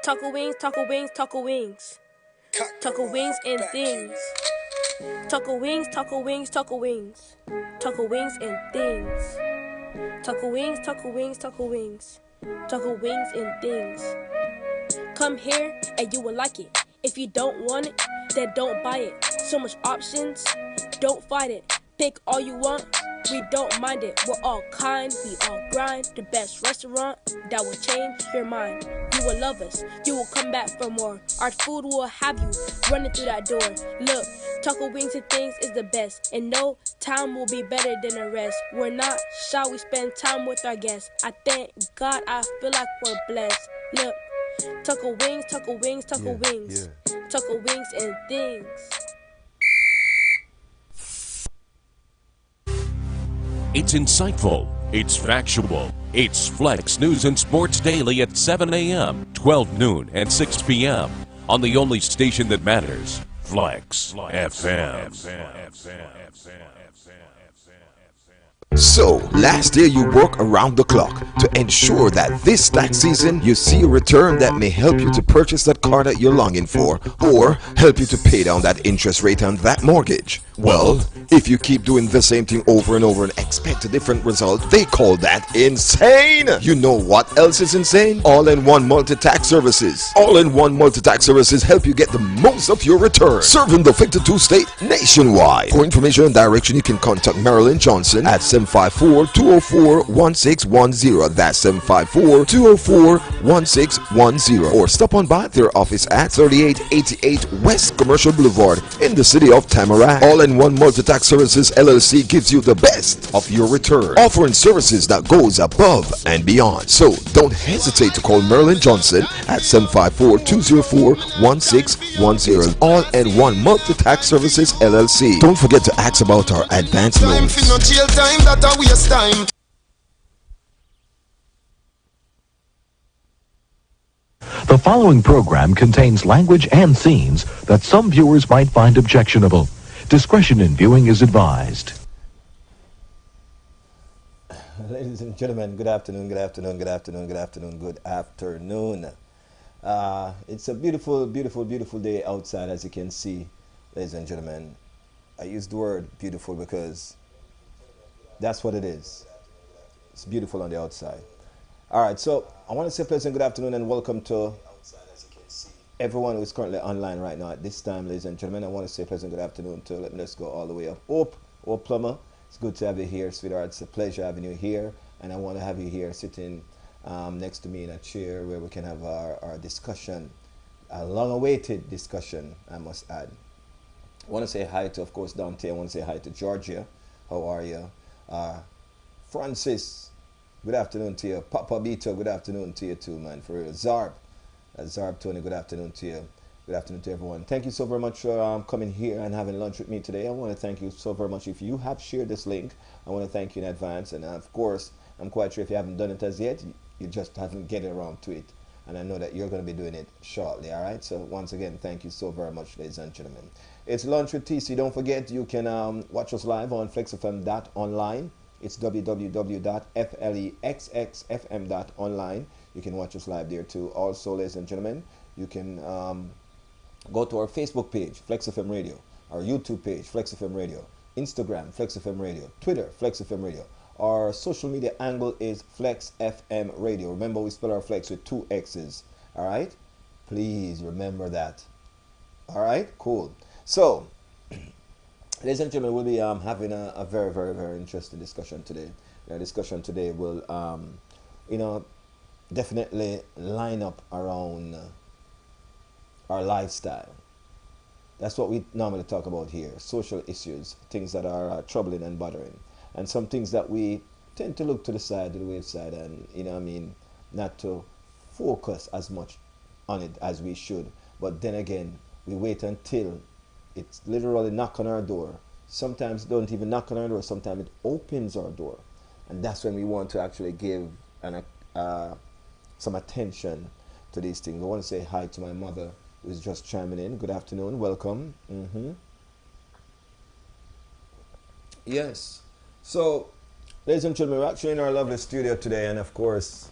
Taco wings, taco wings, taco wings. Taco wings and things. Taco wings, taco wings, taco wings. Taco wings and things. Taco wings, taco wings, taco wings. Taco wings and things. Come here and you will like it. If you don't want it, then don't buy it. So much options, don't fight it. Pick all you want, we don't mind it. We're all kind, we all grind. The best restaurant that will change your mind. You will love us, you will come back for more. Our food will have you running through that door. Look, taco wings and things is the best, and no time will be better than the rest. We're not shy, we spend time with our guests. I thank God, I feel like we're blessed. Look, taco wings, taco wings, taco wings. Taco wings and things. It's insightful, it's factual. It's Flexx News and Sports Daily at 7 a.m., 12 noon, and 6 p.m. on the only station that matters, Flexx FM. So, last year you worked around the clock to ensure that this tax season you see a return that may help you to purchase that car that you're longing for, or help you to pay down that interest rate on that mortgage. Well, if you keep doing the same thing over and over and expect a different result, they call that insane. You know what else is insane? All-in-one multi-tax services. All-in-one multi-tax services help you get the most of your return, serving the 52 state nationwide. For information and direction, you can contact Marilyn Johnson at 754-204-1610. That's 754-204-1610. Or stop on by their office at 3888 West Commercial Boulevard in the city of Tamarack. All-in-one multi-tax services LLC gives you the best of your return, offering services that goes above and beyond. So don't hesitate to call Marilyn Johnson at 754-204-1610. All-in-one multi-tax services LLC. Don't forget to ask about our advance loans. The following program contains language and scenes that some viewers might find objectionable. Discretion in viewing is advised. Ladies and gentlemen, good afternoon, good afternoon, good afternoon, good afternoon, good afternoon. It's a beautiful, beautiful, beautiful day outside, as you can see, ladies and gentlemen. I use the word beautiful because that's what it is. It's beautiful on the outside. All right, so I want to say pleasant good afternoon and welcome to everyone who is currently online right now at this time, ladies and gentlemen. I want to say pleasant good afternoon to, let me just go all the way up. Hope Plummer, it's good to have you here, sweetheart. It's a pleasure having you here, and I want to have you here sitting next to me in a chair where we can have our discussion, a long-awaited discussion, I must add. I want to say hi to, of course, Dante. I want to say hi to Georgia. How are you? Francis, good afternoon to you. Papa Bito, good afternoon to you too, man. For real. Zarb Tony, good afternoon to you. Good afternoon to everyone. Thank you so very much for coming here and having lunch with me today. I want to thank you so very much. If you have shared this link, I want to thank you in advance. And of course, I'm quite sure if you haven't done it as yet, you just haven't get around to it. And I know that you're going to be doing it shortly, all right? So once again, thank you so very much, ladies and gentlemen. It's Lunch with TC. Don't forget, you can watch us live on flexfm.online. It's www.flexxfm.online. You can watch us live there too. Also, ladies and gentlemen, you can go to our Facebook page, Flexx FM Radio, our YouTube page, Flexx FM Radio, Instagram, Flexx FM Radio, Twitter, Flexx FM Radio. Our social media angle is Flexx FM Radio. Remember, we spell our Flex with 2 X's. All right? Please remember that. All right? Cool. So, ladies and gentlemen, we'll be having a very, very, very interesting discussion today. Our discussion today will, definitely line up around our lifestyle. That's what we normally talk about here. Social issues, things that are troubling and bothering. And some things that we tend to look to the side, to the wayside, and, not to focus as much on it as we should. But then again, we wait until it's literally knock on our door. Sometimes it don't even knock on our door. Sometimes it opens our door. And that's when we want to actually give some attention to these things. I want to say hi to my mother, who is just chiming in. Good afternoon. Welcome. Yes. So, ladies and gentlemen, we're actually in our lovely studio today. And, of course,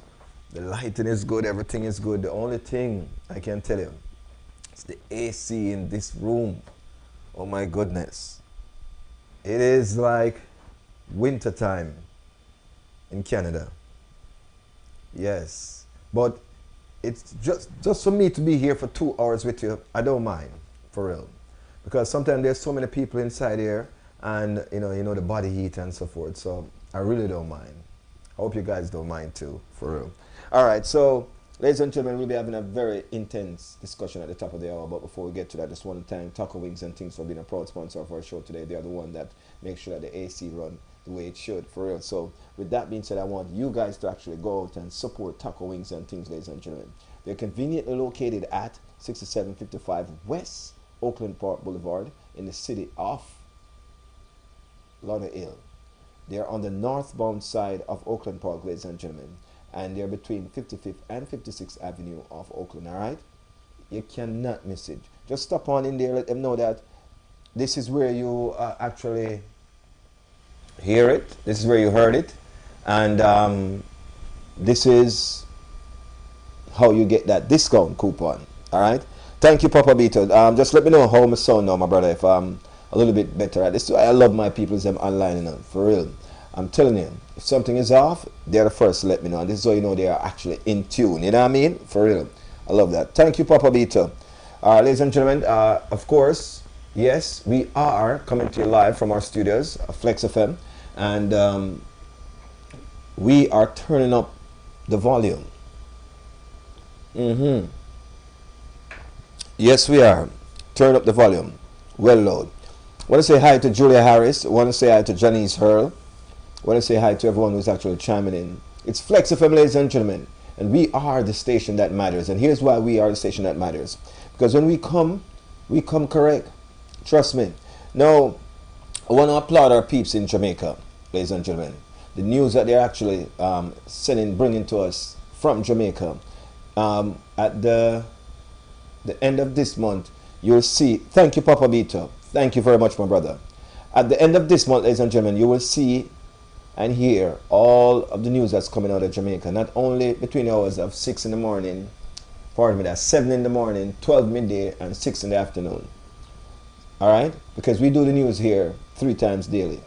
The lighting is good, everything is good. The only thing I can tell you is the AC in this room. Oh my goodness. It is like winter time in Canada. Yes. But it's just for me to be here for 2 hours with you, I don't mind, for real. Because sometimes there's so many people inside here and you know the body heat and so forth. So I really don't mind. I hope you guys don't mind too, for real. All right, so ladies and gentlemen, we'll be having a very intense discussion at the top of the hour. But before we get to that, just want to thank Taco Wings and Things for being a proud sponsor of our show today. They are the one that makes sure that the AC run the way it should, for real. So with that being said, I want you guys to actually go out and support Taco Wings and Things, ladies and gentlemen. They're conveniently located at 6755 West Oakland Park Boulevard in the city of Lauderhill. They're on the northbound side of Oakland Park, ladies and gentlemen, and they're between 55th and 56th Avenue of Oakland, all right? You cannot miss it. Just stop on in there, let them know that this is where you actually hear it, this is where you heard it, and this is how you get that discount coupon, all right? Thank you, Papa Beto. Just let me know how my sound now, my brother, if I'm a little bit better at this. I love my people them online, you know, for real. I'm telling you, if something is off, they're the first to let me know. And this is how you know they are actually in tune. You know what I mean? For real. I love that. Thank you, Papa Beto. Ladies and gentlemen, of course, yes, we are coming to you live from our studios, Flexx FM. And we are turning up the volume. Yes, we are. Turn up the volume. Well loud. Want to say hi to Julia Harris. Want to say hi to Janice Hurl. Want to say hi to everyone who's actually chiming in. It's Flexx FM, ladies and gentlemen. And we are the station that matters. And here's why we are the station that matters. Because when we come correct. Trust me. Now, I want to applaud our peeps in Jamaica, ladies and gentlemen. The news that they're actually bringing to us from Jamaica. At the end of this month, you'll see. Thank you, Papa Beto. Thank you very much, my brother. At the end of this month, ladies and gentlemen, you will see and hear all of the news that's coming out of Jamaica. Not only between the hours of 6 in the morning, pardon me, that's 7 in the morning, 12 midday, and 6 in the afternoon. All right? Because we do the news here 3 times daily.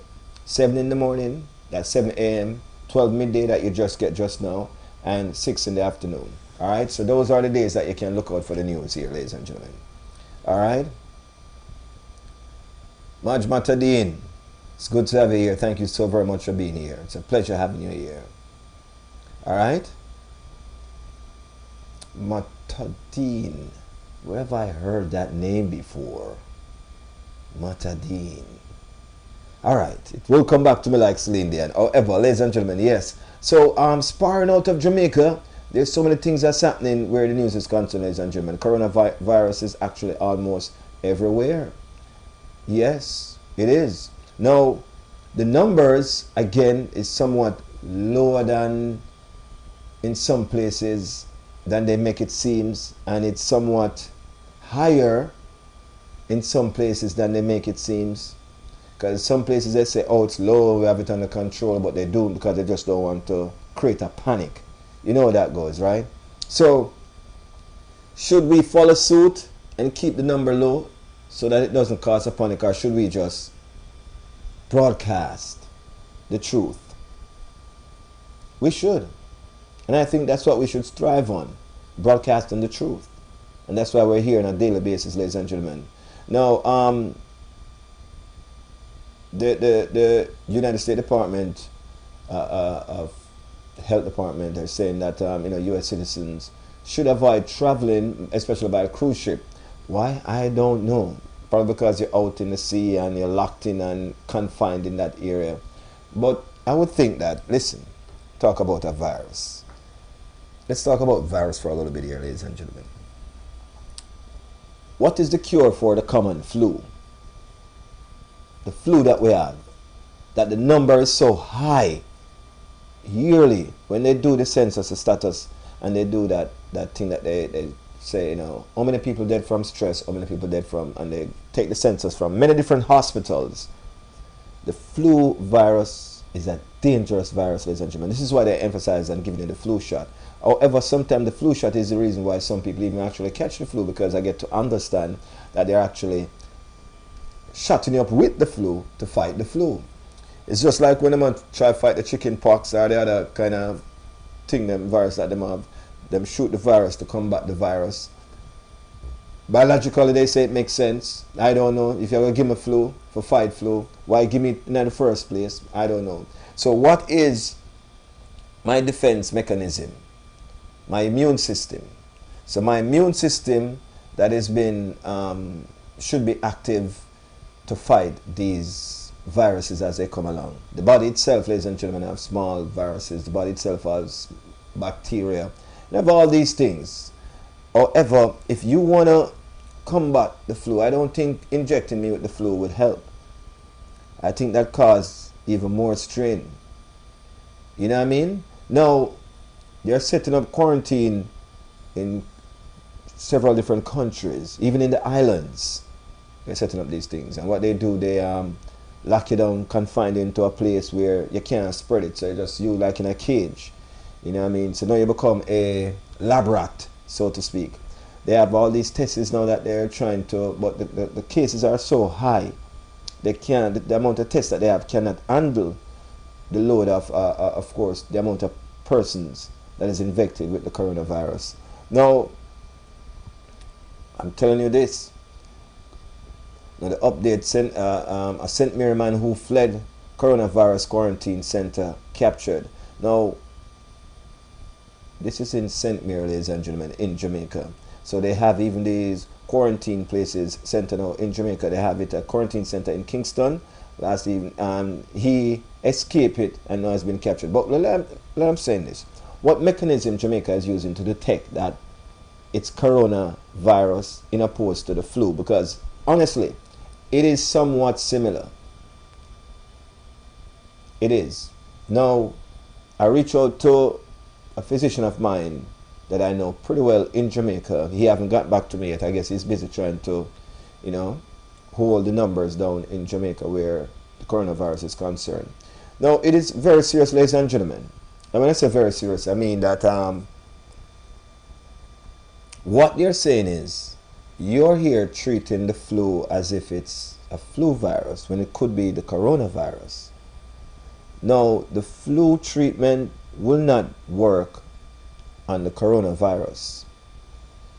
7 in the morning, that's 7 a.m., 12 midday that you just get just now, and 6 in the afternoon. All right? So those are the days that you can look out for the news here, ladies and gentlemen. All right? Maj Matadine, it's good to have you here. Thank you so very much for being here. It's a pleasure having you here. All right? Matadine. Where have I heard that name before? Matadine. All right. It will come back to me like Celine Dion. However, ladies and gentlemen, yes. So, sparring out of Jamaica, there's so many things that's happening where the news is concerned, ladies and gentlemen. Coronavirus is actually almost everywhere. Yes, it is. Now, the numbers, again, is somewhat lower than in some places than they make it seems, and it's somewhat higher in some places than they make it seems. Because some places they say, oh, it's low, we have it under control, but they don't because they just don't want to create a panic. You know how that goes, right? So, should we follow suit and keep the number low so that it doesn't cause a panic, or should we just broadcast the truth? We should. And I think that's what we should strive on, broadcasting the truth. And that's why we're here on a daily basis, ladies and gentlemen. Now, the United States Department of Health Department are saying that U.S. citizens should avoid traveling, especially by a cruise ship. Why? I don't know. Probably because you're out in the sea and you're locked in and confined in that area. But I would think that, listen, talk about a virus. Let's talk about virus for a little bit here, ladies and gentlemen. What is the cure for the common flu? The flu that we have, that the number is so high yearly when they do the census, the status, and they do that thing that they say, how many people dead from stress, how many people dead from, and they take the census from many different hospitals. The flu virus is at dangerous virus, ladies and gentlemen. This is why they emphasize on giving you the flu shot. However, sometimes the flu shot is the reason why some people even actually catch the flu, because I get to understand that they're actually shotting you up with the flu to fight the flu. It's just like when them try to fight the chicken pox or the other kind of thing, them virus that them have. Them shoot the virus to combat the virus. Biologically, they say it makes sense. I don't know. If you're going to give me flu for fight flu, why give me it in the first place? I don't know. So what is my defense mechanism? My immune system. So my immune system that has been, should be active to fight these viruses as they come along. The body itself, ladies and gentlemen, have small viruses. The body itself has bacteria. You have all these things. However, if you want to combat the flu, I don't think injecting me with the flu would help. I think that causes even more strain. You know what I mean? Now, they're setting up quarantine in several different countries, even in the islands. They're setting up these things. And what they do, they lock you down, confine you into a place where you can't spread it. So just you like in a cage. You know what I mean? So now you become a lab rat, so to speak. They have all these tests now that they're trying to, but the cases are so high, they can't, the amount of tests that they have cannot handle the load of course, the amount of persons that is infected with the coronavirus. Now, I'm telling you this. Now the update, a St. Mary man who fled coronavirus quarantine center captured. Now, this is in St. Mary, ladies and gentlemen, in Jamaica. So they have even these quarantine places center now in Jamaica. They have it at quarantine center in Kingston last evening. He escaped it and now has been captured. But let me say this. What mechanism Jamaica is using to detect that it's coronavirus in opposed to the flu? Because honestly, it is somewhat similar. It is. Now, I reached out to a physician of mine that I know pretty well in Jamaica. He hasn't got back to me yet. I guess he's busy trying to, you know, hold the numbers down in Jamaica where the coronavirus is concerned. Now, it is very serious, ladies and gentlemen. And when I say very serious, I mean that what they're saying is you're here treating the flu as if it's a flu virus when it could be the coronavirus. Now, the flu treatment will not work on the coronavirus.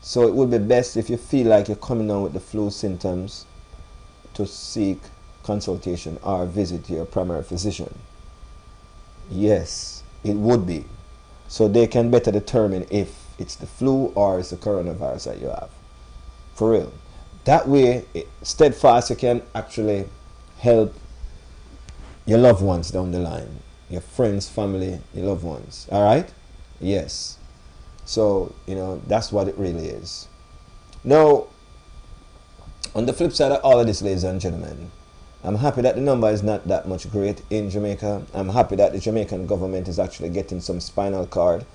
So it would be best if you feel like you're coming down with the flu symptoms to seek consultation or visit your primary physician. Yes, it would be. So they can better determine if it's the flu or it's the coronavirus that you have. For real. That way, steadfast, you can actually help your loved ones down the line. Your friends, family, your loved ones. Alright? Yes. So, you know, that's what it really is. Now, on the flip side of all of this, ladies and gentlemen, I'm happy that the number is not that much great in Jamaica. I'm happy that the Jamaican government is actually getting some spinal cord.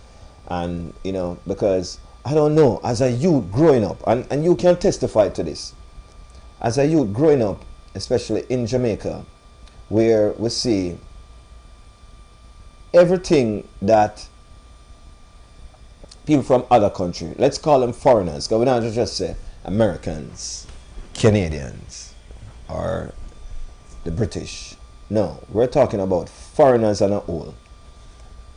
And, you know, because, I don't know, as a youth growing up, and you can testify to this, as a youth growing up, especially in Jamaica, where we see everything that people from other countries, let's call them foreigners, because we don't just say Americans, Canadians, or the British. No, we're talking about foreigners as a whole.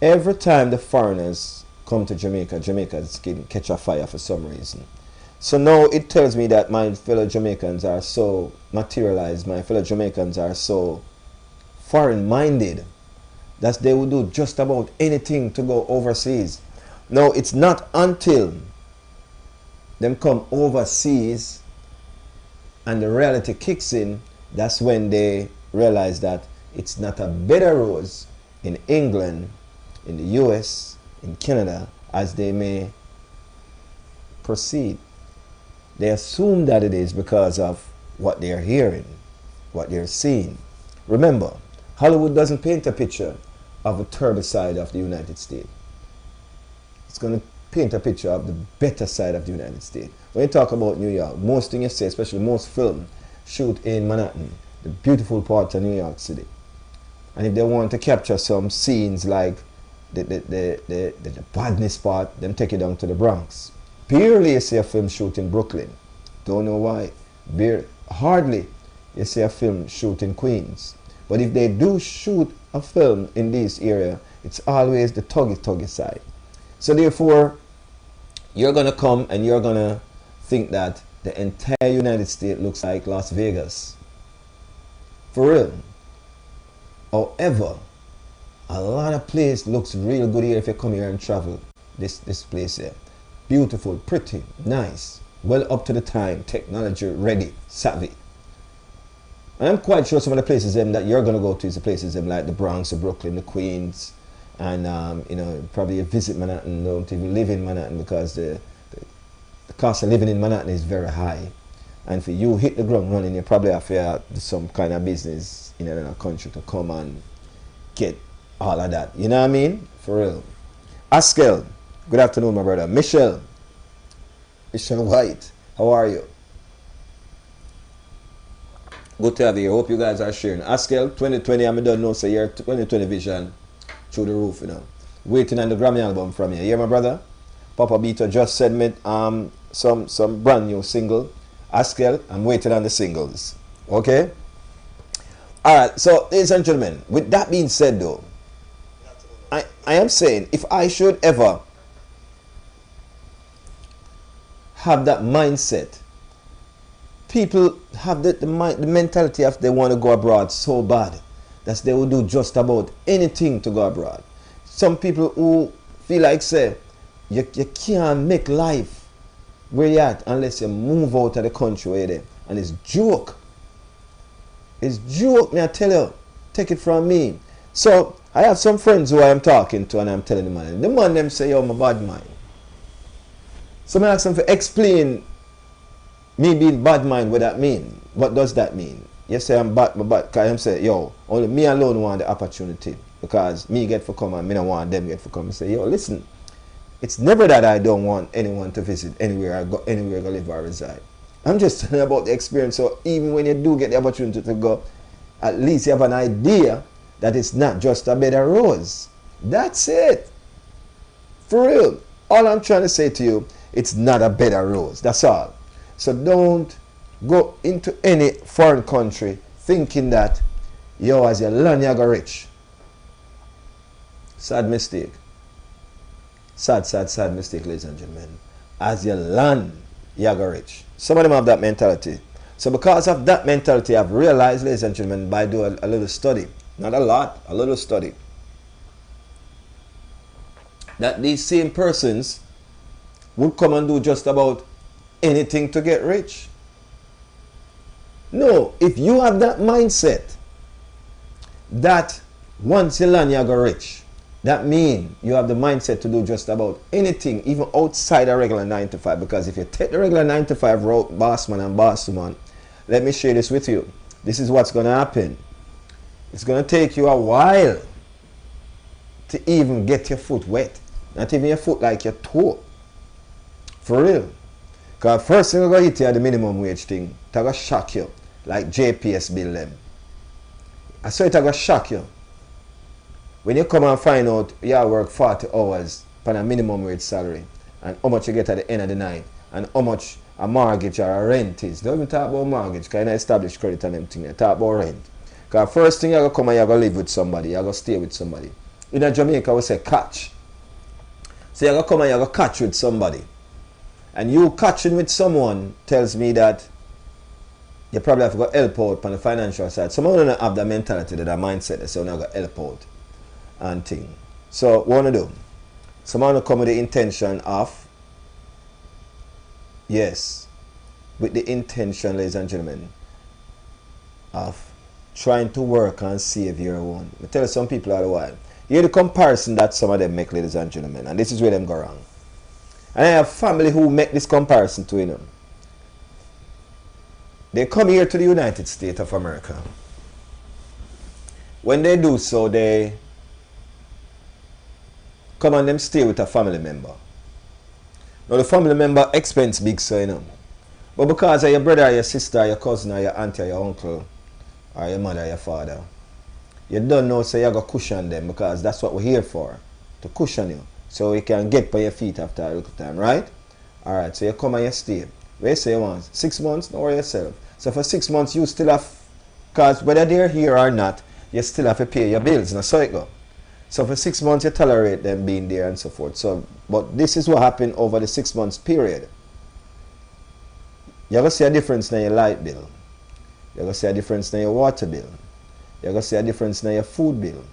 Every time the foreigners come to Jamaica, Jamaicans can catch a fire for some reason. So now it tells me that my fellow Jamaicans are so materialized, my fellow Jamaicans are so foreign-minded that they will do just about anything to go overseas. Now, it's not until them come overseas and the reality kicks in, that's when they realize that it's not a bed of roses in England, in the US, in Canada, as they may proceed. They assume that it is because of what they're hearing, what they're seeing. Remember, Hollywood doesn't paint a picture of a terrible side of the United States. It's going to paint a picture of the better side of the United States. When you talk about New York, most things you say, especially most film, shoot in Manhattan, the beautiful part of New York City. And if they want to capture some scenes like the badness part, them take it down to the Bronx. Barely you see a film shoot in Brooklyn. Don't know why. Hardly you see a film shoot in Queens. But if they do shoot a film in this area, it's always the tuggy side. So therefore, you're going to come and you're going to think that the entire United States looks like Las Vegas. For real. However, a lot of place looks real good here if you come here and travel. This place here. Beautiful, pretty, nice, well up to the time, technology ready, savvy. And I'm quite sure some of the places that you're going to go to is the places like the Bronx, the Brooklyn, the Queens, and probably you visit Manhattan, don't even live in Manhattan because the cost of living in Manhattan is very high. And for you hit the ground running, you probably have to have some kind of business in another country to come and get all of that. You know what I mean? For real. Askel, good afternoon, my brother. Michelle White, how are you? Good to have you. Hope you guys are sharing. Askel, 2020, I don't know, so your 2020 vision through the roof, you know. Waiting on the Grammy album from you. Yeah, my brother? Papa Beater just sent me some brand new single. Askel, I'm waiting on the singles. Okay? Alright, so ladies and gentlemen, with that being said though, I am saying if I should ever have that mindset, people have the mentality of they want to go abroad so bad that they will do just about anything to go abroad. Some people who feel like say you can't make life where you at unless you move out of the country where you're there. And it's joke. It's joke, me I tell you. Take it from me. So I have some friends who I am talking to and I'm telling them, man, the man them say, yo, my bad mind. So I ask them to explain me being bad mind what that mean. What does that mean? You say I'm bad, because I'm say, yo, only me alone want the opportunity. Because me get for come and me don't want them get for come. I say, yo, listen, it's never that I don't want anyone to visit anywhere I go live or reside. I'm just telling about the experience. So even when you do get the opportunity to go, at least you have an idea that it's not just a bed of roses. That's it. For real. All I'm trying to say to you, it's not a bed of roses. That's all. So don't go into any foreign country thinking that, yo, as you land, you go rich. Sad mistake. Sad mistake, ladies and gentlemen. As you land, you go rich. Some of them have that mentality. So because of that mentality, I've realized, ladies and gentlemen, by doing a little study, not a lot, a little study, that these same persons would come and do just about anything to get rich. No, if you have that mindset that once you land, you go rich, that means you have the mindset to do just about anything, even outside a regular 9 to 5. Because if you take the regular 9 to 5 route, boss man and boss woman, let me share this with you. This is what's going to happen. It's going to take you a while to even get your foot wet. Not even your foot, like your toe. For real. Because first thing you're going to hit you at the minimum wage thing. It's going to shock you. Like JPS bill them. I saw it going to shock you. When you come and find out you work 40 hours for a minimum wage salary and how much you get at the end of the night and how much a mortgage or a rent is. Don't even talk about mortgage because you don't establish credit and everything. You talk about rent. Because first thing you're going to come and you're going to live with somebody. You're going to stay with somebody. In Jamaica we say catch. So you're going to come and you're going to catch with somebody. And you catching with someone tells me that you probably have to go help out on the financial side. Some of them don't have that mentality, that mindset. They say, I'm going to help out and thing. So what want to do? Someone will come with the intention of, yes, with the intention, ladies and gentlemen, of trying to work and save your own. I tell you, some people all the while, hear the comparison that some of them make, ladies and gentlemen, and this is where them go wrong. And I have family who make this comparison to them. They come here to the United States of America. When they do so, they come and them stay with a family member. Now the family member expense big, so you know. But because of your brother, or your sister, or your cousin, or your auntie, or your uncle, or your mother, or your father, You don't know, so you got to cushion them, because that's what we're here for, to cushion you, so you can get by your feet after a little time, right? Alright, so you come and you stay. Where you say you want? 6 months? Don't worry yourself. So for 6 months, you still have, because whether they're here or not, you still have to pay your bills. Now, so it go. So for 6 months, you tolerate them being there and so forth. So, but this is what happened over the 6 months period. You're going to see a difference in your light bill. You're going to see a difference in your water bill. You're going to see a difference in your food bill.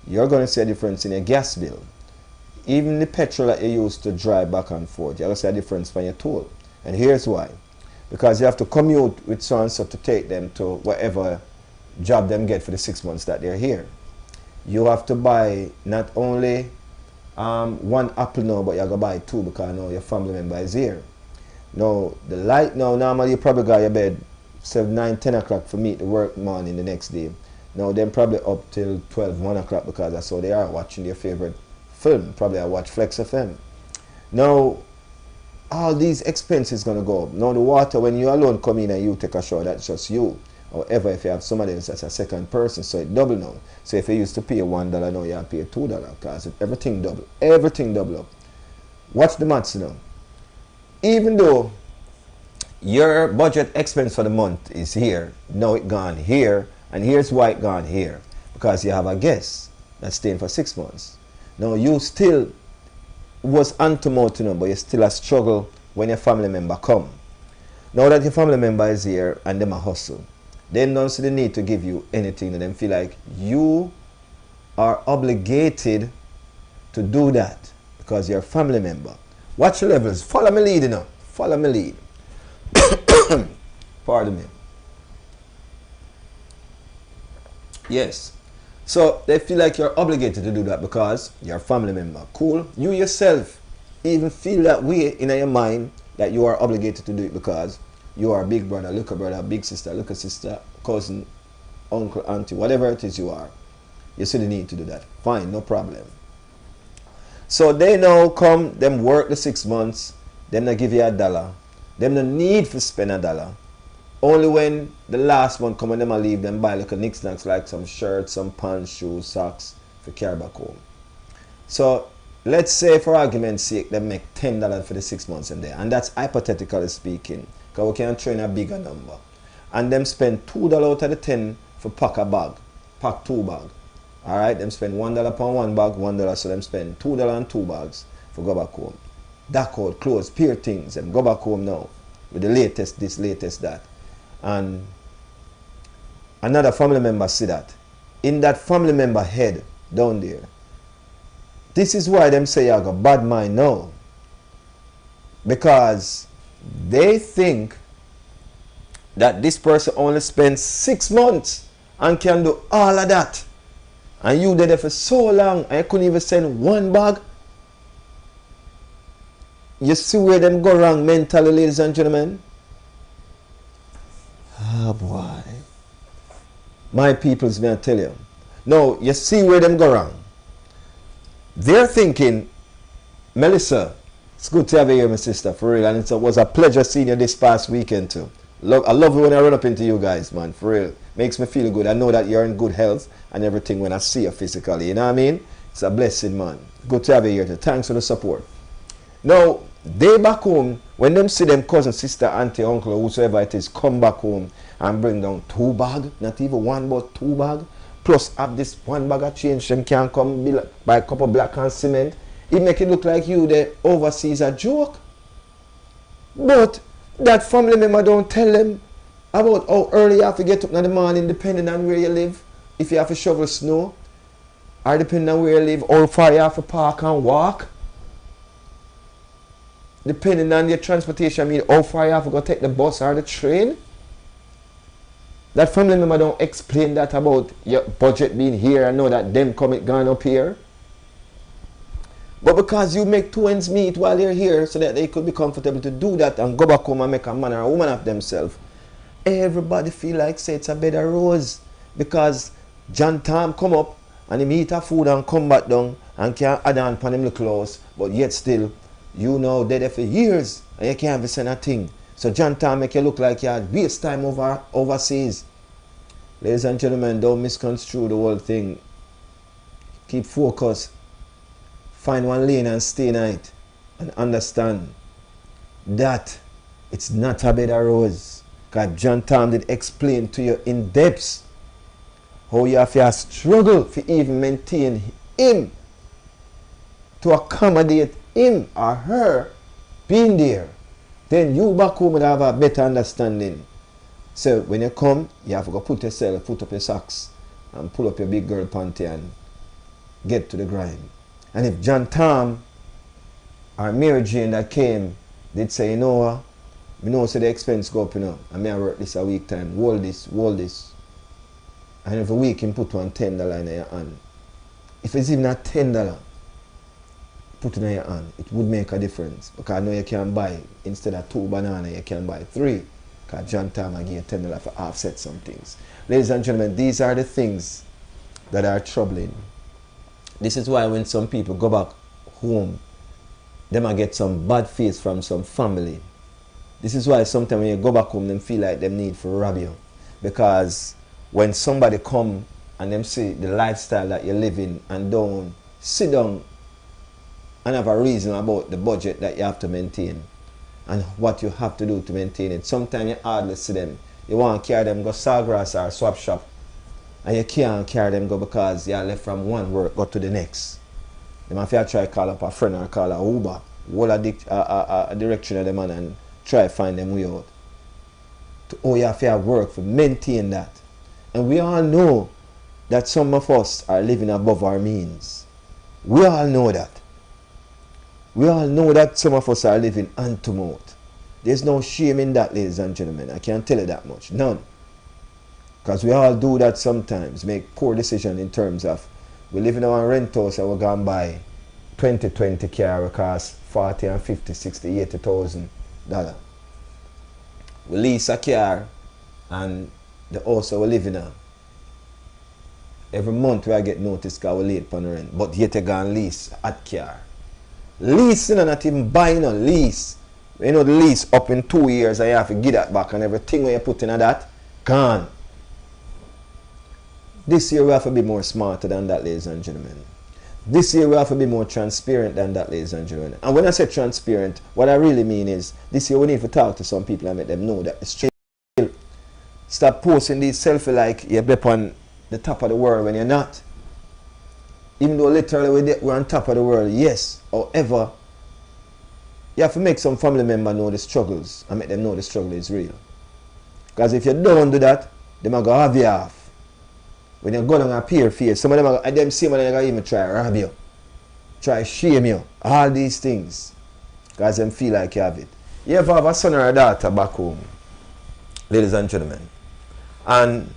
You're going to see a difference in your gas bill. Even the petrol that you use to drive back and forth, you're going to see a difference from your toll. And here's why. Because you have to commute with so and so to take them to whatever job them get for the 6 months that they're here. You have to buy not only one apple now, but you have to buy two, because now your family member is here. Now, the light now, normally you probably got your bed 7, 9, 10 o'clock for meet the work morning the next day. Now, them probably up till 12, 1 o'clock, because that's how they are watching their favorite film. Probably I watch Flexx FM. Now, all these expenses going to go up. Now, the water, when you alone come in and you take a shower, that's just you. However, if you have somebody else that's a second person, so it double now. So if you used to pay $1, now you have to pay $2, because everything double. Everything double up. Watch the maths now. Even though your budget expense for the month is here, now it gone here, and here's why it gone here. Because you have a guest that's staying for 6 months. Now you still was hand to mouth, but you still a struggle when your family member come. Now that your family member is here and them a hustle, they don't see the need to give you anything, and them feel like you are obligated to do that because you're a family member. Watch your levels. Follow me lead, Follow me lead. Pardon me. Yes. So they feel like you're obligated to do that because you're a family member. Cool. You yourself even feel that way in your mind, that you are obligated to do it because you are a big brother, big sister, little sister, cousin, uncle, auntie, whatever it is you are. You still need to do that. Fine, no problem. So they now come, them work the 6 months, them not give you $1. Them no need to spend $1. Only when the last one come and them a leave, them buy like a knickknacks, like some shirts, some pants, shoes, socks for carry back home. So let's say for argument's sake, they make $10 for the 6 months in there. And that's hypothetically speaking, because we can train a bigger number. And them spend $2 out of the 10 for pack a bag, pack 2 bag. Alright, them spend $1 upon 1 bag, $1, so them spend $2 on 2 bags for go back home. That code, clothes, pair things, and go back home now with the latest this, latest that. And another family member see that. In that family member head down there, this is why them say you got bad mind now. Because they think that this person only spends 6 months and can do all of that. And you did it for so long and you couldn't even send 1 bag. You see where them go wrong mentally, ladies and gentlemen? Ah, boy. My people's going to tell you. No, you see where them go wrong. They're thinking, Melissa, it's good to have you here, my sister, for real. And it was a pleasure seeing you this past weekend too. I love it when I run up into you guys, man, for real. Makes me feel good. I know that you're in good health and everything when I see you physically. You know what I mean? It's a blessing, man. Good to have you here too. Thanks for the support. Now, they back home, when them see them cousin, sister, auntie, uncle, or whosoever it is, come back home and bring down 2 bags, not even 1 but 2 bags, plus have this 1 bag of change, them can come buy a cup of black and cement. It make it look like you the overseas a joke. But that family member don't tell them about how early you have to get up in the morning depending on where you live. If you have to shovel snow, or depending on where you live, how far you have to park and walk. Depending on your transportation, I mean how far you have to go take the bus or the train. That family member don't explain that about your budget being here and know that them come gone up here. But because you make 2 ends meet while they're here so that they could be comfortable to do that and go back home and make a man or a woman of themselves, everybody feel like say it's a bed of rose. Because John Tom come up and he eat a food and come back down and can't add on upon him the clothes, but yet still, you know, they're there for years and you can't even send a thing. So John Tom make you look like you had waste time overseas. Ladies and gentlemen, don't misconstrue the whole thing. Keep focused. Find one lane and stay in it. And understand that it's not a bed of roses. Because John Tom did explain to you in depth how you have to struggle to even maintain him, to accommodate him or her being there. Then you back home will have a better understanding. So when you come, you have to go put up your socks and pull up your big girl panty and get to the grind. And if John Tom or Mary Jane that came, they'd say, you know what, we know so the expense go up, you know, and I work this a week time, hold this. And every week you put $10 in your hand. If it's even not $10, put it in your hand, it would make a difference. Because I know you can buy, instead of 2 bananas, you can buy 3. Because John Tom will give you $10 for offset some things. Ladies and gentlemen, these are the things that are troubling. This is why when some people go back home, they might get some bad face from some family. This is why sometimes when you go back home, they feel like they need to rob you. Because when somebody come and them see the lifestyle that you're living and don't sit down and have a reason about the budget that you have to maintain and what you have to do to maintain it. Sometimes you hardly see them. You want to carry them go Sawgrass or Swap Shop, and you can't carry them go because you're left from one work go to the next. Them have to try call up a friend or call a Uber, hold a direction of them and try find them way out. You have to have work to maintain that. And we all know that some of us are living above our means. We all know that. We all know that some of us are living hand to mouth. There's no shame in that, ladies and gentlemen. I can't tell you that much. None. Because we all do that sometimes. Make poor decisions in terms of we live in our rent house and we're going to buy 2020 car will cost 40 and 50, 60, 80,000 dollars. We lease a car and the house we live in. Every month we get notice because we're late on the rent. But yet you go and lease a car. Lease, you know, not even buying a lease. You know the lease up in 2 years and you have to give that back and everything when you put in that, gone. This year we have to be more smarter than that, ladies and gentlemen. This year we have to be more transparent than that, ladies and gentlemen. And when I say transparent, what I really mean is this year we need to talk to some people and make them know that it's chill. Stop posting these selfies like you're up on the top of the world when you're not. Even though literally we're on top of the world, yes. However, you have to make some family member know the struggles and make them know the struggle is real. Because if you don't do that, they might go have you off. When you go down a peer face, some of them are them same they even try rob you, try shame you, all these things. Because them feel like you have it. You ever have a son or a daughter back home, ladies and gentlemen, and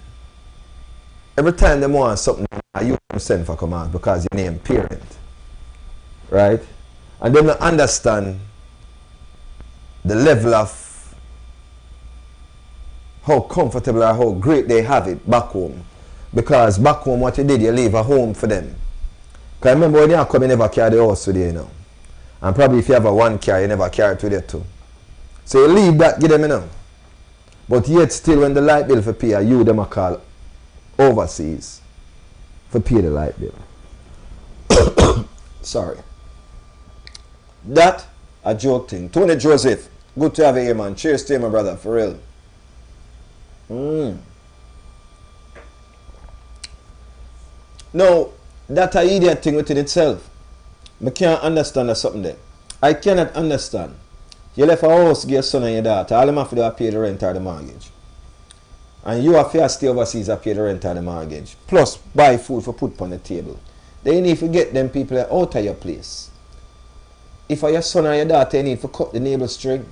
every time they want something, you send for command because you name parent. Right? And they don't understand the level of how comfortable or how great they have it back home. Because back home what you did, you leave a home for them. Because remember when you come, you never carry the house with you, you know. And probably if you have a one car, you never carry it with you too. So you leave that, give them, you know. But yet still when the light bill for pay, you them a call overseas for pay the light bill. Sorry. That a joke thing. Tony Joseph, good to have you here, man. Cheers to you, my brother, for real. Now, that's an idiot thing within itself. I can't understand that something there. I cannot understand. You left a house, give your son and your daughter. All them have to do is pay the rent or the mortgage. And you have to stay overseas and pay the rent or the mortgage. Plus, buy food for put on the table. Then you need to get them people out of your place. If your son or your daughter, you need to cut the navel string.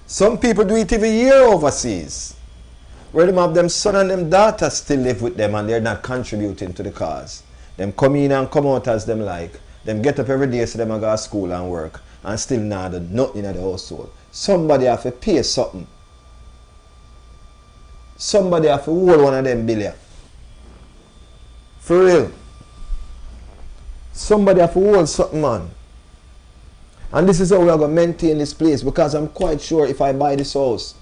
Some people do it every year overseas. Where them have them son and them daughter still live with them and they're not contributing to the cause. Them come in and come out as them like. Them get up every day so them go to school and work and still not do nothing in the household. Somebody have to pay something. Somebody have to hold one of them billion. For real. Somebody have to hold something, man. And this is how we are going to maintain this place, because I'm quite sure if I buy this house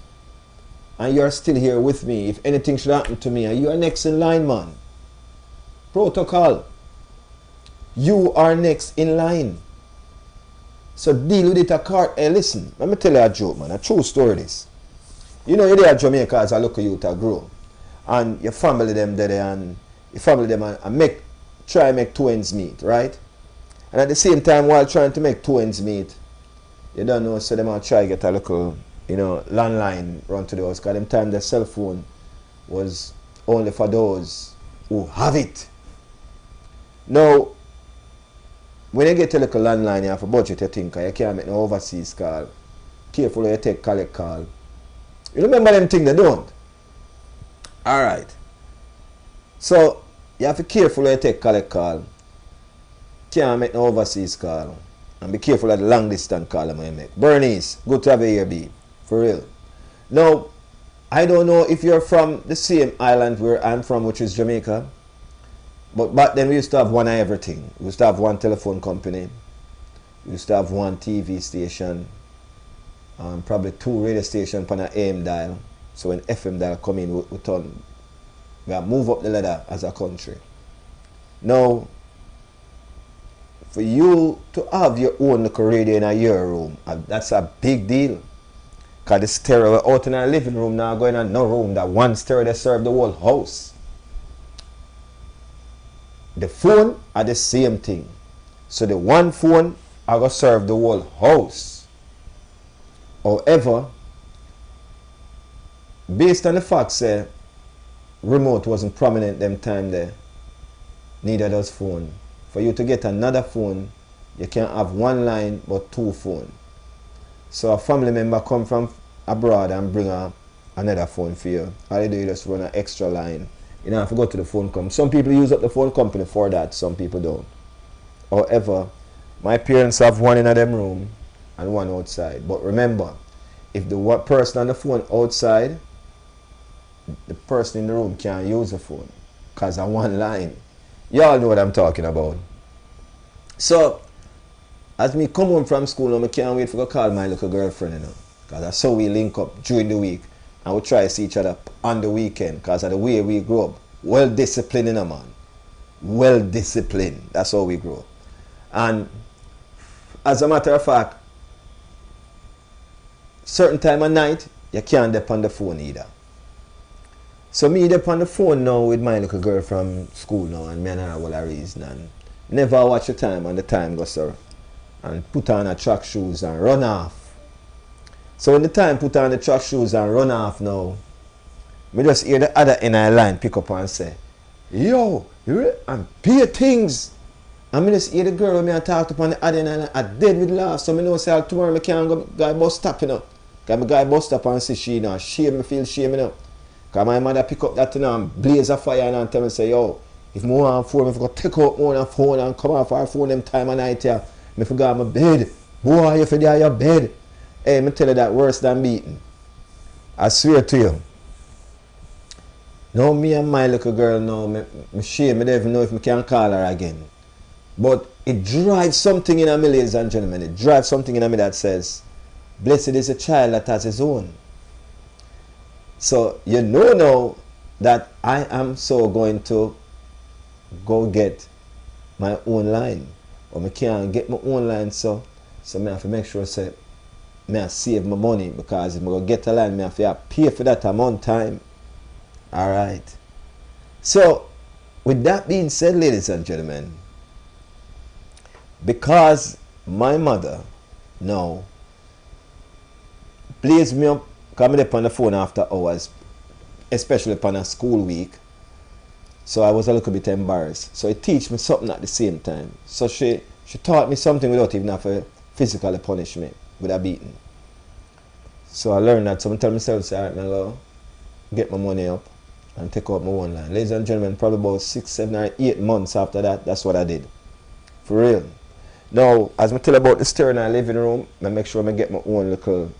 and you're still here with me, if anything should happen to me, and you are next in line, man. Protocol. You are next in line. So deal with it a card. Hey, listen, let me tell you a joke, man. A true story this. You know, you're there at Jamaica as a local youth to grow. And your family them there, and your family them and try make two ends meet, right? And at the same time, while trying to make two ends meet, you don't know, so them try to get a local, landline run to the house. Because them time the cell phone was only for those who have it. Now, when you get a local landline, you have a budget, you think, you can't make no overseas call. Careful how you take collect call. You remember them things they don't? Alright. So, you have to be careful how you take collect call. Can't make no overseas call. And be careful of the long distance call you make. Bernice, good to have you here, B. For real. Now, I don't know if you're from the same island where I'm from, which is Jamaica. But back then we used to have one of everything. We used to have one telephone company. We used to have one TV station. Probably two radio stations on an AM dial. So when FM dial come in, we have move up the ladder as a country. Now, for you to have your own little radio in your room, that's a big deal. Because the stereo out in our living room now going on no room. That one stereo that serve the whole house. The phone are the same thing. So the one phone are going to serve the whole house. However, based on the fact that remote wasn't prominent them time there, neither does phone. For you to get another phone, you can't have one line but two phones. So a family member come from abroad and bring another phone for you. All you do is just run an extra line. You don't have to go to the phone company. Some people use up the phone company for that, some people don't. However, my parents have one in them room and one outside. But remember, if the person on the phone outside, the person in the room can't use the phone because of one line. Y'all know what I'm talking about. So, as me come home from school, I can't wait for to call my little girlfriend, because that's how we link up during the week. And we try to see each other on the weekend because of the way we grow up. Well disciplined, man. Well disciplined. That's how we grow. And as a matter of fact, certain time of night, you can't depend on the phone either. So me depend on the phone now with my little girl from school now, and me and her will reason, and never watch the time, and the time goes sir, and put on her track shoes and run off. So when the time put on the track shoes and run off now, me just hear the other end of the line pick up and say, yo, and pay things. And me just hear the girl when me talk up on the other end of the line, I dead with laugh. So me know say tomorrow me can't go guy bus stop, Because my guy bus stop and see she shame, me feel shame, Because my mother pick up that and blaze a fire and tell me say, yo, if me want phone, if I go take out more than phone and come off our phone them time of night here, me forgot my bed. Boy, if you there your bed. Hey, me tell you that worse than beaten. I swear to you. Now me and my little girl now, me shame, me don't even know if me can call her again. But it drives something in me, ladies and gentlemen. It drives something in me that says, blessed is a child that has his own. So you know now that I am so going to go get my own line. Or me can't get my own line, so I have to make sure say I save my money, because if I go get a line, I have to pay for that amount of time. Alright. So with that being said, ladies and gentlemen, because my mother now plays me up, coming up on the phone after hours, especially upon a school week, so I was a little bit embarrassed. So it teach me something at the same time. So she taught me something without even have to physically punish me with a beating. So I learned that. So I tell myself, say, alright, now go get my money up and take out my one line. Ladies and gentlemen, probably about 6, 7, or 8 months after that, that's what I did. For real. Now, as I tell about the stereo in our living room, I make sure I get my own little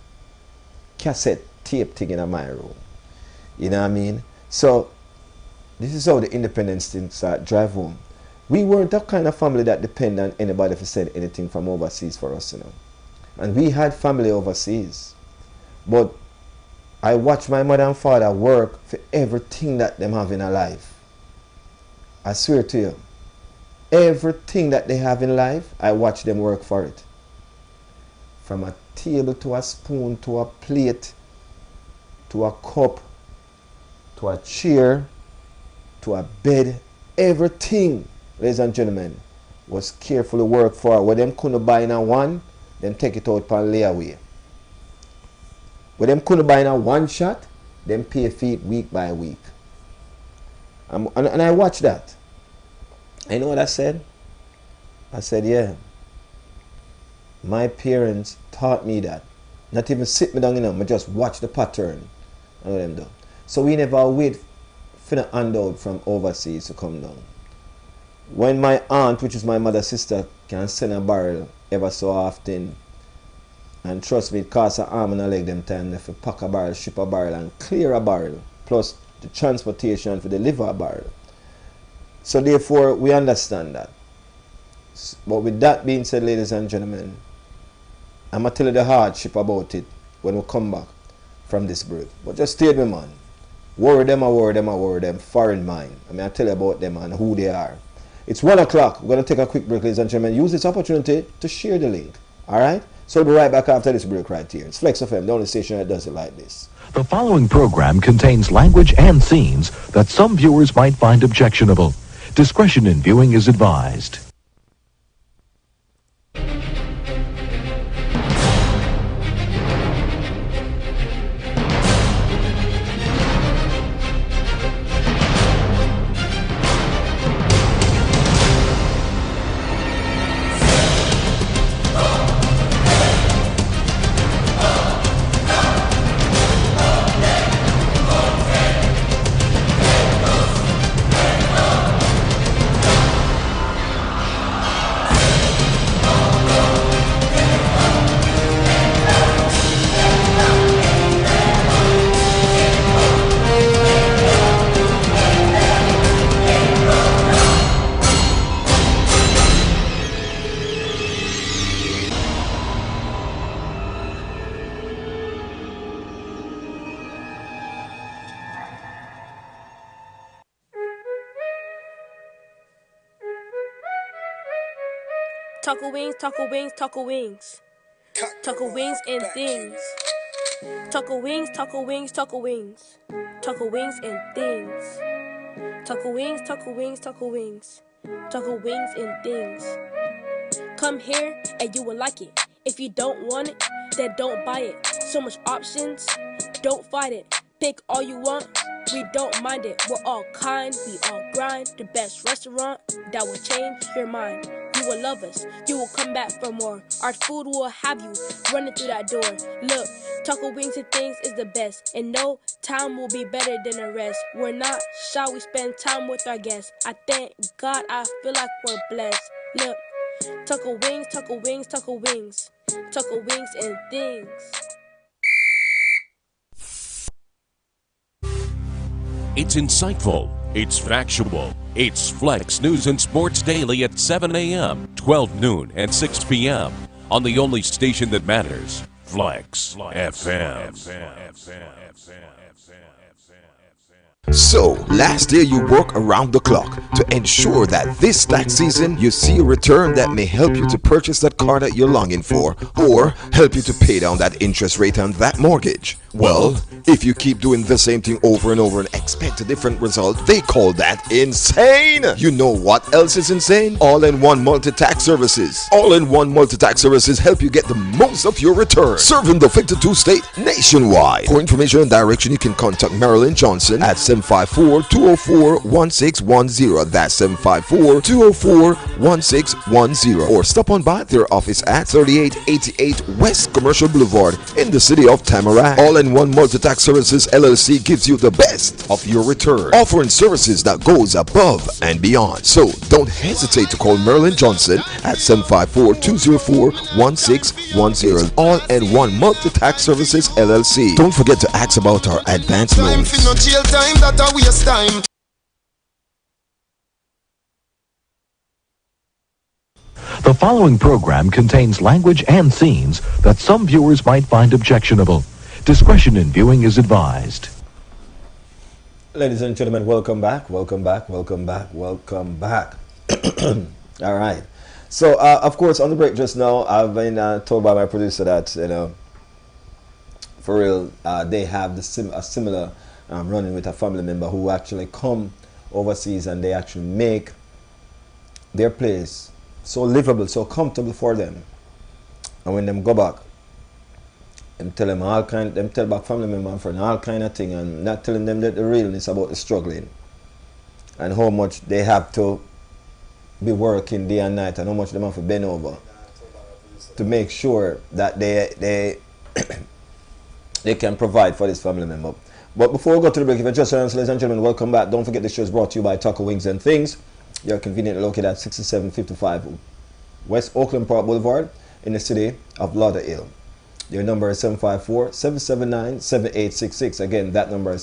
cassette tape thing in my room. You know what I mean? So this is how the independence thing start drive home. We weren't that kind of family that depend on anybody to send anything from overseas for us, And we had family overseas. But I watch my mother and father work for everything that them have in their life. I swear to you, everything that they have in life, I watch them work for it. From a table to a spoon to a plate to a cup to a chair to a bed, everything, ladies and gentlemen, was carefully worked for. What them couldn't buy in a one, them take it out for layaway. What them couldn't buy in a one shot, them pay for it week by week. And I watched that. You know what I said? I said, yeah, my parents taught me that. Not even sit me down, you know, I just watch the pattern and what them do. So we never wait for the handout from overseas to come down. When my aunt, which is my mother's sister, can send a barrel ever so often, and trust me, it costs an arm and a leg them time if you pack a barrel, ship a barrel, and clear a barrel, plus the transportation for deliver a barrel. So therefore, we understand that. But with that being said, ladies and gentlemen, I'm going to tell you the hardship about it when we come back from this break. But just stay with me, man. Worry them, foreign mind. I tell you about them and who they are. It's 1 o'clock. We're going to take a quick break, ladies and gentlemen. Use this opportunity to share the link. Alright? So we'll be right back after this break right here. It's Flexx FM, the only station that does it like this. The following program contains language and scenes that some viewers might find objectionable. Discretion in viewing is advised. Taco wings, taco wings, taco wings. Taco wings and things. Taco wings, taco wings, taco wings. Taco wings and things. Taco wings, taco wings, taco wings. Taco wings and things. Come here and you will like it. If you don't want it, then don't buy it. So much options, don't fight it. Pick all you want, we don't mind it. We're all kind, we all grind. The best restaurant that will change your mind. You will love us, you will come back for more. Our food will have you running through that door. Look, taco wings and things is the best, and no time will be better than the rest. We're not shy, we spend time with our guests. I thank God, I feel like we're blessed. Look, taco wings, taco wings, taco wings. Taco wings and things. It's insightful. It's factual. It's Flexx News and Sports Daily at 7 a.m., 12 noon, and 6 p.m. on the only station that matters, Flexx FM. So, last year you worked around the clock to ensure that this tax season you see a return that may help you to purchase that car that you're longing for, or help you to pay down that interest rate on that mortgage. Well, if you keep doing the same thing over and over and expect a different result, they call that insane. You know what else is insane? All-in-one multi-tax services. All-in-one multi-tax services help you get the most of your return, serving the 52 state nationwide. For information and direction, you can contact Marilyn Johnson at 754-204-1610. That's 754-204-1610. Or stop on by their office at 3888 West Commercial Boulevard in the city of Tamarack. All-in-one multi-tax services LLC gives you the best of your return, offering services that goes above and beyond. So don't hesitate to call Marilyn Johnson at 754-204-1610. All-in-one multi-tax services LLC. Don't forget to ask about our advance loans. The following program contains language and scenes that some viewers might find objectionable. Discretion in viewing is advised. Ladies and gentlemen, welcome back, welcome back, welcome back, welcome back. All right. So, of course, on the break just now, I've been told by my producer that, for real, they have a similar running with a family member who actually come overseas and they actually make their place so livable, so comfortable for them. And when them go back, them tell back family member and friend all kind of thing, and not telling them that the realness about the struggling and how much they have to be working day and night and how much they have to bend over to make sure that they they can provide for this family member. But before we go to the break, if you're just joining us, ladies and gentlemen, welcome back. Don't forget the show is brought to you by Taco Wings and Things. You're conveniently located at 6755 West Oakland Park Boulevard in the city of Lauderhill. Your number is 754-779-7866. Again, that number is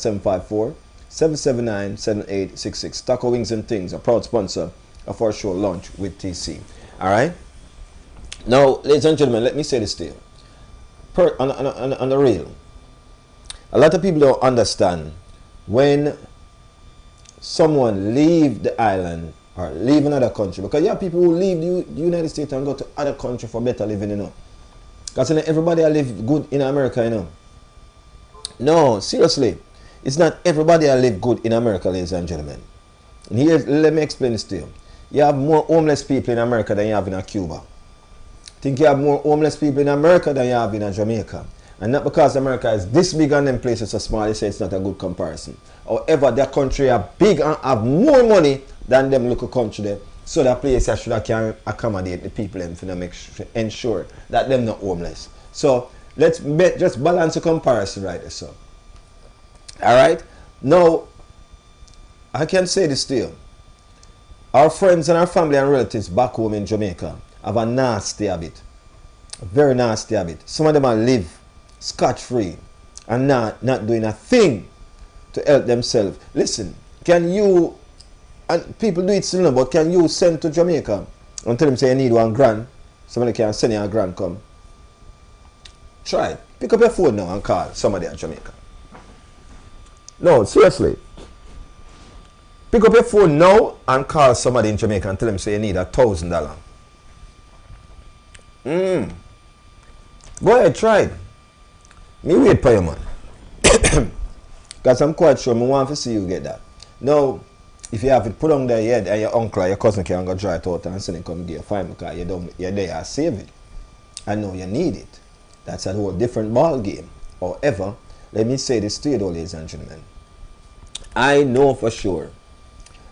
754-779-7866. Taco Wings and Things, a proud sponsor of our show Lunch with TC. All right? Now, ladies and gentlemen, let me say this to you. On the real, a lot of people don't understand when someone leave the island or leave another country, because you have people who leave the United States and go to other country for better living, Because everybody live good in America, No, seriously. It's not everybody that live good in America, ladies and gentlemen. And here, let me explain this to you. You have more homeless people in America than you have in Cuba. I think you have more homeless people in America than you have in Jamaica. And not because America is this big and them places so small, they say it's not a good comparison. However, their country are big and have more money than them local country there. So that place should can accommodate the people and ensure that them not homeless. So let's just balance the comparison right there. So, all right. Now, I can say this to you. Our friends and our family and relatives back home in Jamaica have a nasty habit, a very nasty habit. Some of them are live scot-free and not doing a thing to help themselves. Listen, can you, and people do it still, but can you send to Jamaica and tell them say you need $1,000? Somebody can send you $1,000 come. Try it. Pick up your phone now and call somebody at Jamaica. No, seriously. Pick up your phone now and call somebody in Jamaica and tell them say you need $1,000. Go ahead, try it. Me wait for you, man. Because I'm quite sure I want to see you get that. Now, if you have it put on their head and your uncle or your cousin can go dry it out and send it come get fine because you're there to save it. I know you need it. That's a whole different ball game. However, let me say this to you though, ladies and gentlemen. I know for sure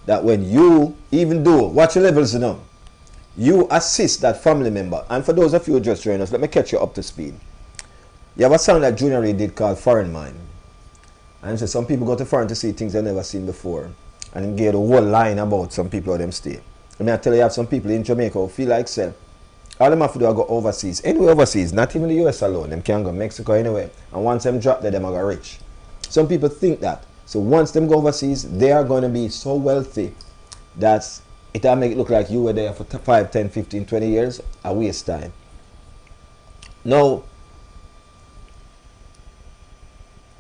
that when you, even though, watch your levels you assist that family member. And for those of you who just joined us, let me catch you up to speed. You have a song that Junior Reid did called Foreign Mind. And so some people go to foreign to see things they've never seen before. And him gave a whole line about some people how them stay. I mean, I tell you, have some people in Jamaica who feel like self. All them have to do is go overseas. Anywhere overseas, not even the US alone. Them can go Mexico anywhere. And once them drop there, them are go rich. Some people think that. So once them go overseas, they are going to be so wealthy that it'll make it look like you were there for 5, 10, 15, 20 years. A waste time. Now,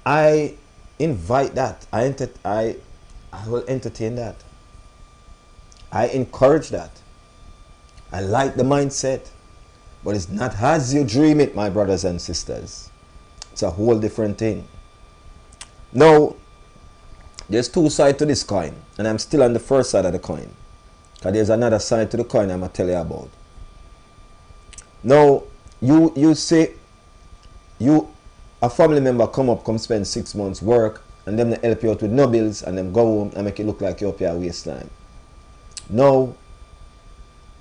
I invite that. I will entertain that. I encourage that. I like the mindset. But it's not as you dream it, my brothers and sisters. It's a whole different thing. Now, there's two sides to this coin. And I'm still on the first side of the coin. Because there's another side to the coin I'm going to tell you about. Now, you say, a family member come spend 6 months work, and them they help you out with no bills, and them go home and make it look like you're up here a waste time. Now,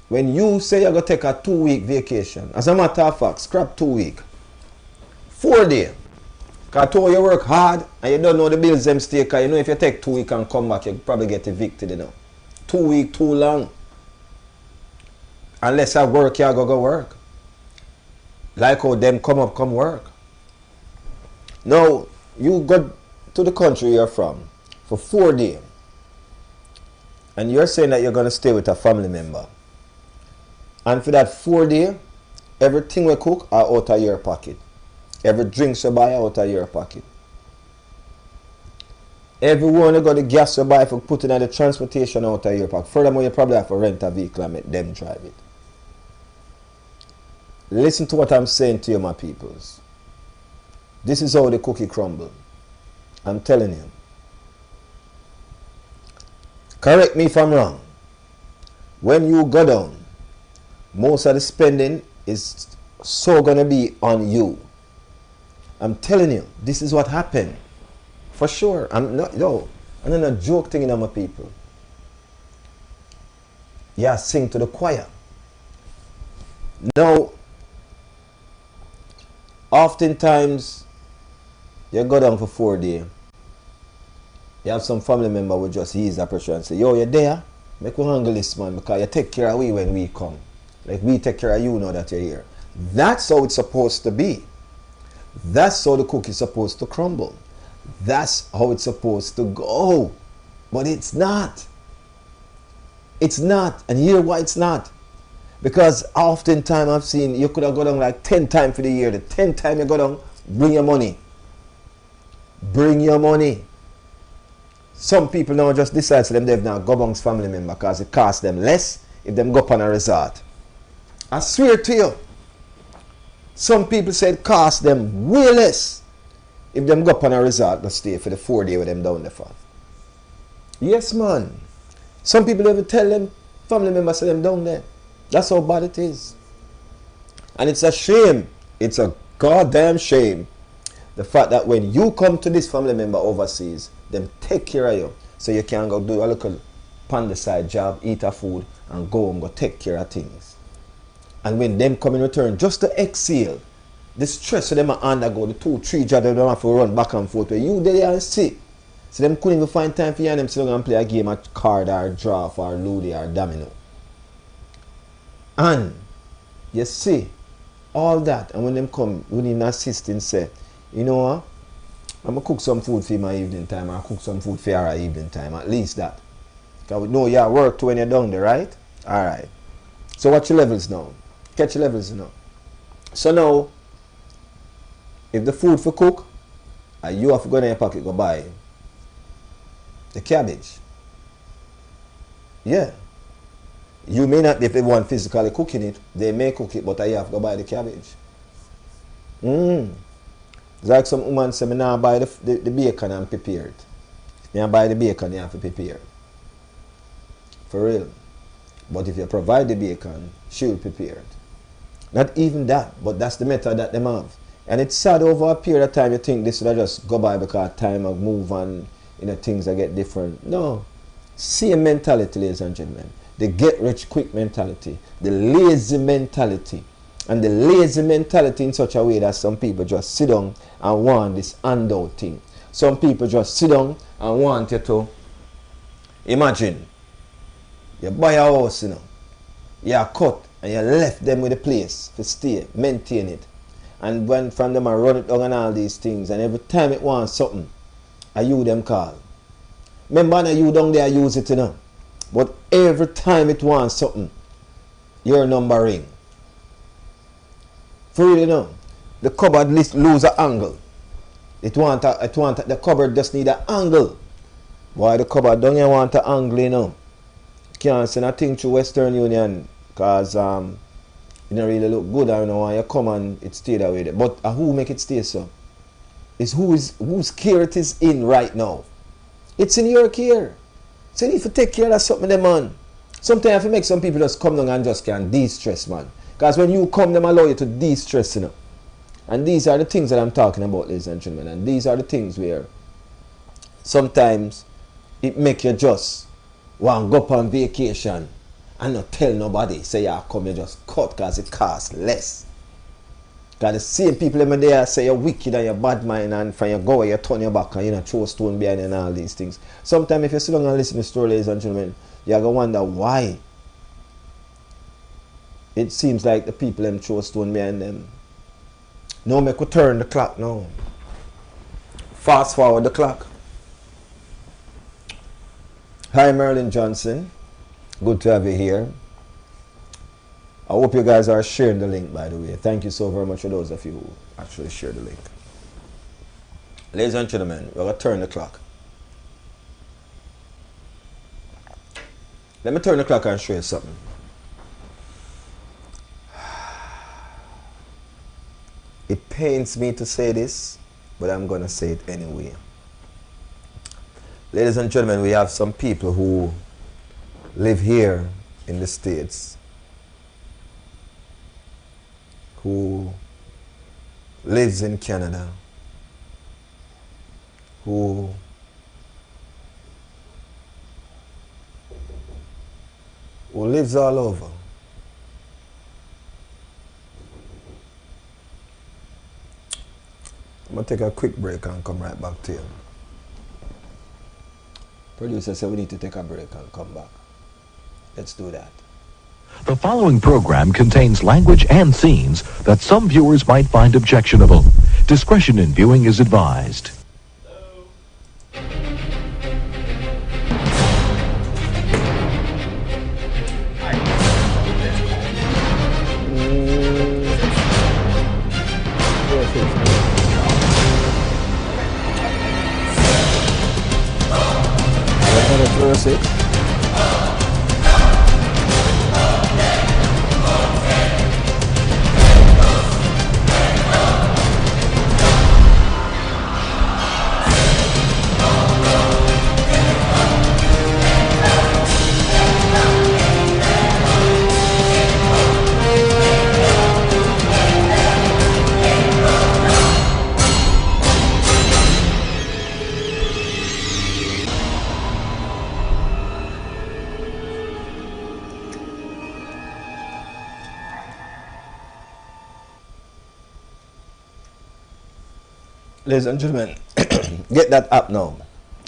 when you say you're going to take a 2-week vacation, as a matter of fact, scrap 2 weeks, 4 days, because I told you work hard, and you don't know the bills them stay, because you know if you take 2 weeks and come back, you probably get evicted, 2 weeks too long. Unless I work, you go work. Like how them come work. Now, you go to the country you're from for 4 days. And you're saying that you're going to stay with a family member. And for that 4 days, everything we cook are out of your pocket. Every drink you buy out of your pocket. Everyone you got the gas you buy for putting in the transportation out of your pocket. Furthermore, you probably have to rent a vehicle and make them drive it. Listen to what I'm saying to you, my peoples. This is how the cookie crumble. I'm telling you. Correct me if I'm wrong. When you go down, most of the spending is so gonna be on you. I'm telling you, this is what happened. For sure. I'm not a joke thing in my people. Yeah, sing to the choir. Now, oftentimes, you go down for 4 days. You have some family member who just ease that pressure and say, yo, you're there? Make we handle this, man, because you take care of we when we come. Like we take care of you now that you're here. That's how it's supposed to be. That's how the cookie's supposed to crumble. That's how it's supposed to go. But it's not. It's not. And hear why it's not. Because oftentimes I've seen you could have gone down like 10 times for the year. The 10th time you go down, bring your money. Bring your money. Some people now just decide to them they've now go amongst family member because it costs them less if them go up on a resort. I swear to you. Some people say it costs them way less if them go up on a resort to stay for the 4 days with them down there for. Yes, man. Some people even tell them family members say them down there. That's how bad it is. And it's a shame. It's a goddamn shame. The fact that when you come to this family member overseas, them take care of you. So you can go do a little on the side job, eat a food, and go home, go take care of things. And when them come in return, just to exhale, the stress of them are undergo, the 2-3 jobs they don't have to run back and forth where you there and sit. So them couldn't even find time for you and them still going to play a game of card or draft or ludi or domino. And you see all that, and when them come, we need an assistant say, you know what, I'm going to cook some food for my evening time, or cook some food for your evening time, at least that. Because we know you work too when you're down there, right? Alright. So watch your levels now. Catch your levels now. So now, if the food for cook, and you have to go in your pocket go buy the cabbage. Yeah. You may not be the one physically cooking it. They may cook it, but you have to go buy the cabbage. It's like some woman say, I now buy the bacon and prepare it. You buy the bacon, you have to prepare it. For real. But if you provide the bacon, she will prepare it. Not even that, but that's the method that they have. And it's sad over a period of time you think this will just go by because time will move and things will get different. No. Same mentality, ladies and gentlemen. The get rich quick mentality. The lazy mentality. And the lazy mentality in such a way that some people just sit down and want this handout thing. Some people just sit down and want you to imagine. You buy a house, you cut and you left them with the place to stay, maintain it. And when from them I run it down and all these things, and every time it wants something, I you them call. Remember you down there use it, But every time it wants something, your number ring. For real, the cupboard list lose an angle. The cupboard just need an angle. Why the cupboard don't you want an angle, Can't send a thing through Western Union because it don't really look good. I don't know why you come and it stay that way. But who make it stay so? It's whose care it is in right now. It's in your care. So you need to take care of something, man. Sometimes if you make some people just come down and just can de-stress, man. Because when you come, them allow you to de-stress, And these are the things that I'm talking about, ladies and gentlemen. And these are the things where sometimes it make you just want to go up on vacation and not tell nobody. Say, yeah, come, you just cut because it costs less. Because the same people in there say you're wicked and you're bad mind, and from you go where you turn your back and you throw stone behind and all these things. Sometimes if you sit down and listen to the story, ladies and gentlemen, you're going to wonder why it seems like the people them throw stone behind them. Now make we turn the clock now. Fast forward the clock. Hi, Merlin Johnson. Good to have you here. I hope you guys are sharing the link, by the way. Thank you so very much for those of you who actually share the link. Ladies and gentlemen, we're going to turn the clock. Let me turn the clock and show you something. It pains me to say this, but I'm going to say it anyway. Ladies and gentlemen, we have some people who live here in the States, who lives in Canada, who lives all over. I'm going to take a quick break and come right back to you. Producer said we need to take a break and come back. Let's do that. The following program contains language and scenes that some viewers might find objectionable. Discretion in viewing is advised. Ladies and gentlemen, get that app now.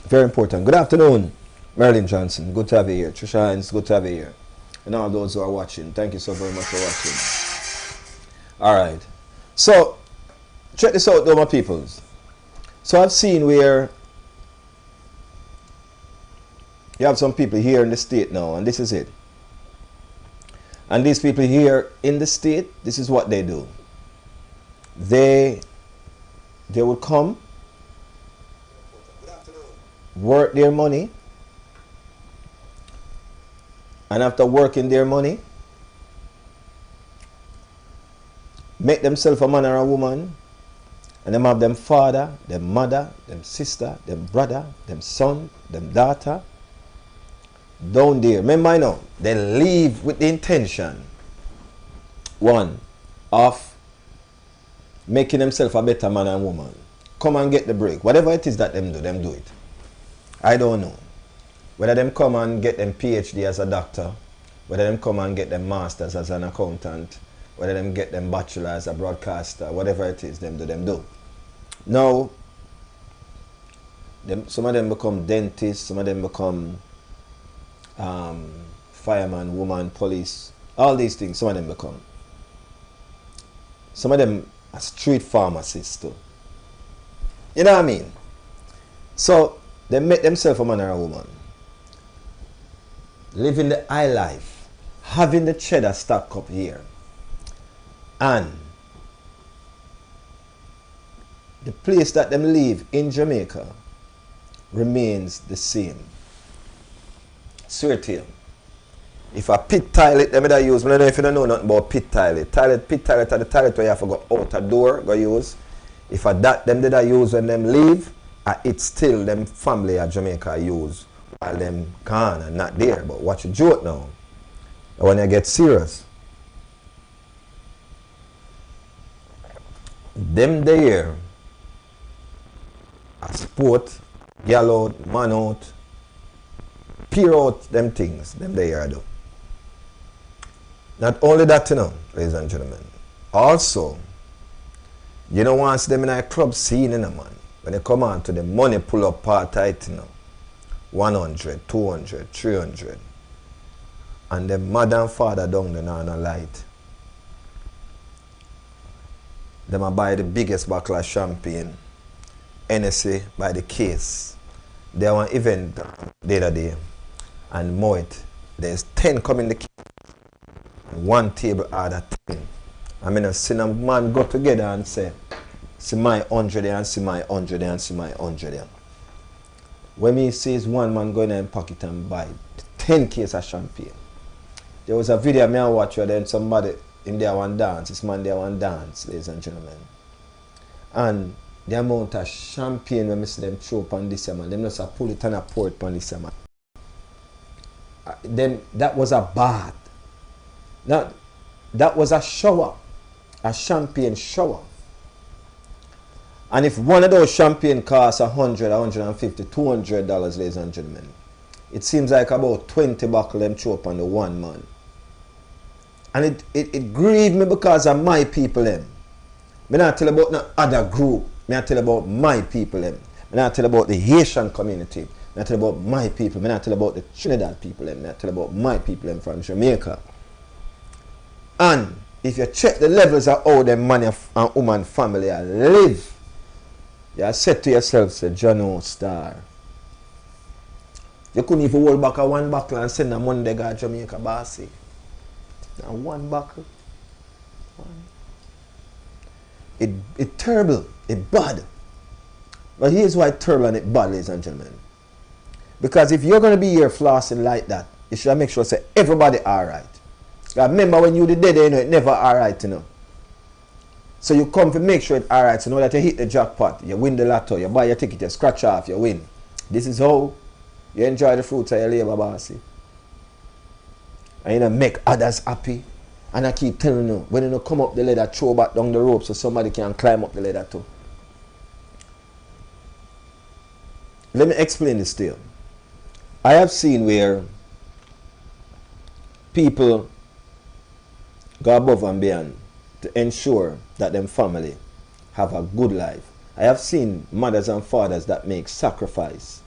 Very important. Good afternoon, Marilyn Johnson. Good to have you here. Trisha Hines, good to have you here. And all those who are watching, thank you so very much for watching. All right. So, check this out, though, my peoples. So, I've seen where you have some people here in the state now, and this is it. And these people here in the state, this is what they do. They will come, work their money, and after working their money, make themselves a man or a woman, and them have them father, them mother, them sister, them brother, them son, them daughter, down there. Remember, I know, they leave with the intention, one, of making themselves a better man and woman. Come and get the break. Whatever it is that them do it. I don't know. Whether them come and get them PhD as a doctor, whether them come and get them masters as an accountant, whether them get them bachelor as a broadcaster, whatever it is them do. Now, some of them become dentists, some of them become fireman, woman, police, all these things, some of them become. Some of them a street pharmacist too. You know what I mean? So they make themselves a man or a woman, living the high life, having the cheddar stack up here, and the place that them live in Jamaica remains the same. Swear to you. If a pit toilet, them that use, I don't know if you don't know nothing about pit toilet. Pit toilet are the toilet where you have to go out a door, go use. If a that them that use when them leave, it's still them family at Jamaica use while them gone and not there. But watch the joke now. When you get serious, them there, a sport, gal out, man out, peer out them things, them there do. Not only that, you know, ladies and gentlemen. Also, you know, once them in a club scene, you know, man, when they come on to the money pull up part tight, you know, 100, 200, 300, and the mother and father down there on a light. Them a buy the biggest bottle of champagne, NSA by the case. They have an event the other day, and Moet, there's 10 coming the case. one table order thing. I mean, I see a man go together and say, see my 100 and see my 100 and see my 100. When me sees one man going in pocket and buy 10 cases of champagne. There was a video me I watch where then somebody in there one dance, this man there one dance, ladies and gentlemen. And the amount of champagne when I see them throw upon this man, them just pull it and pour it upon this man. Then that was a bath. That was a shower, a champagne shower. And if one of those champagne costs $100, $150, $200, ladies and gentlemen, it seems like about 20 buckle them throw up on the one man. And it grieved me because of my people them. Me not tell about no other group. Me not tell about my people them. Me not tell about the Haitian community. Me not tell about my people. Me not tell about the Trinidad people them. Me not tell about my people them from Jamaica. And if you check the levels of how them man and woman family live, you said to yourself, say, John Star. You couldn't even hold back a one buckle and send a money they got Jamaica bossy. Now one buckle. It terrible. It bad. But here's why it's terrible and it bad, ladies and gentlemen. Because if you're going to be here flossing like that, you should make sure say everybody alright. Remember when you did that, you know, it never alright, you know. So you come to make sure it's alright, so know that you hit the jackpot, you win the lotto, you buy your ticket, you scratch off, you win. This is how you enjoy the fruits of your labor, bossy. And you know, make others happy. And I keep telling you, when you come up the ladder, throw back down the rope so somebody can climb up the ladder too. Let me explain this to you. I have seen where people go above and beyond to ensure that them family have a good life. I have seen mothers and fathers that make sacrifice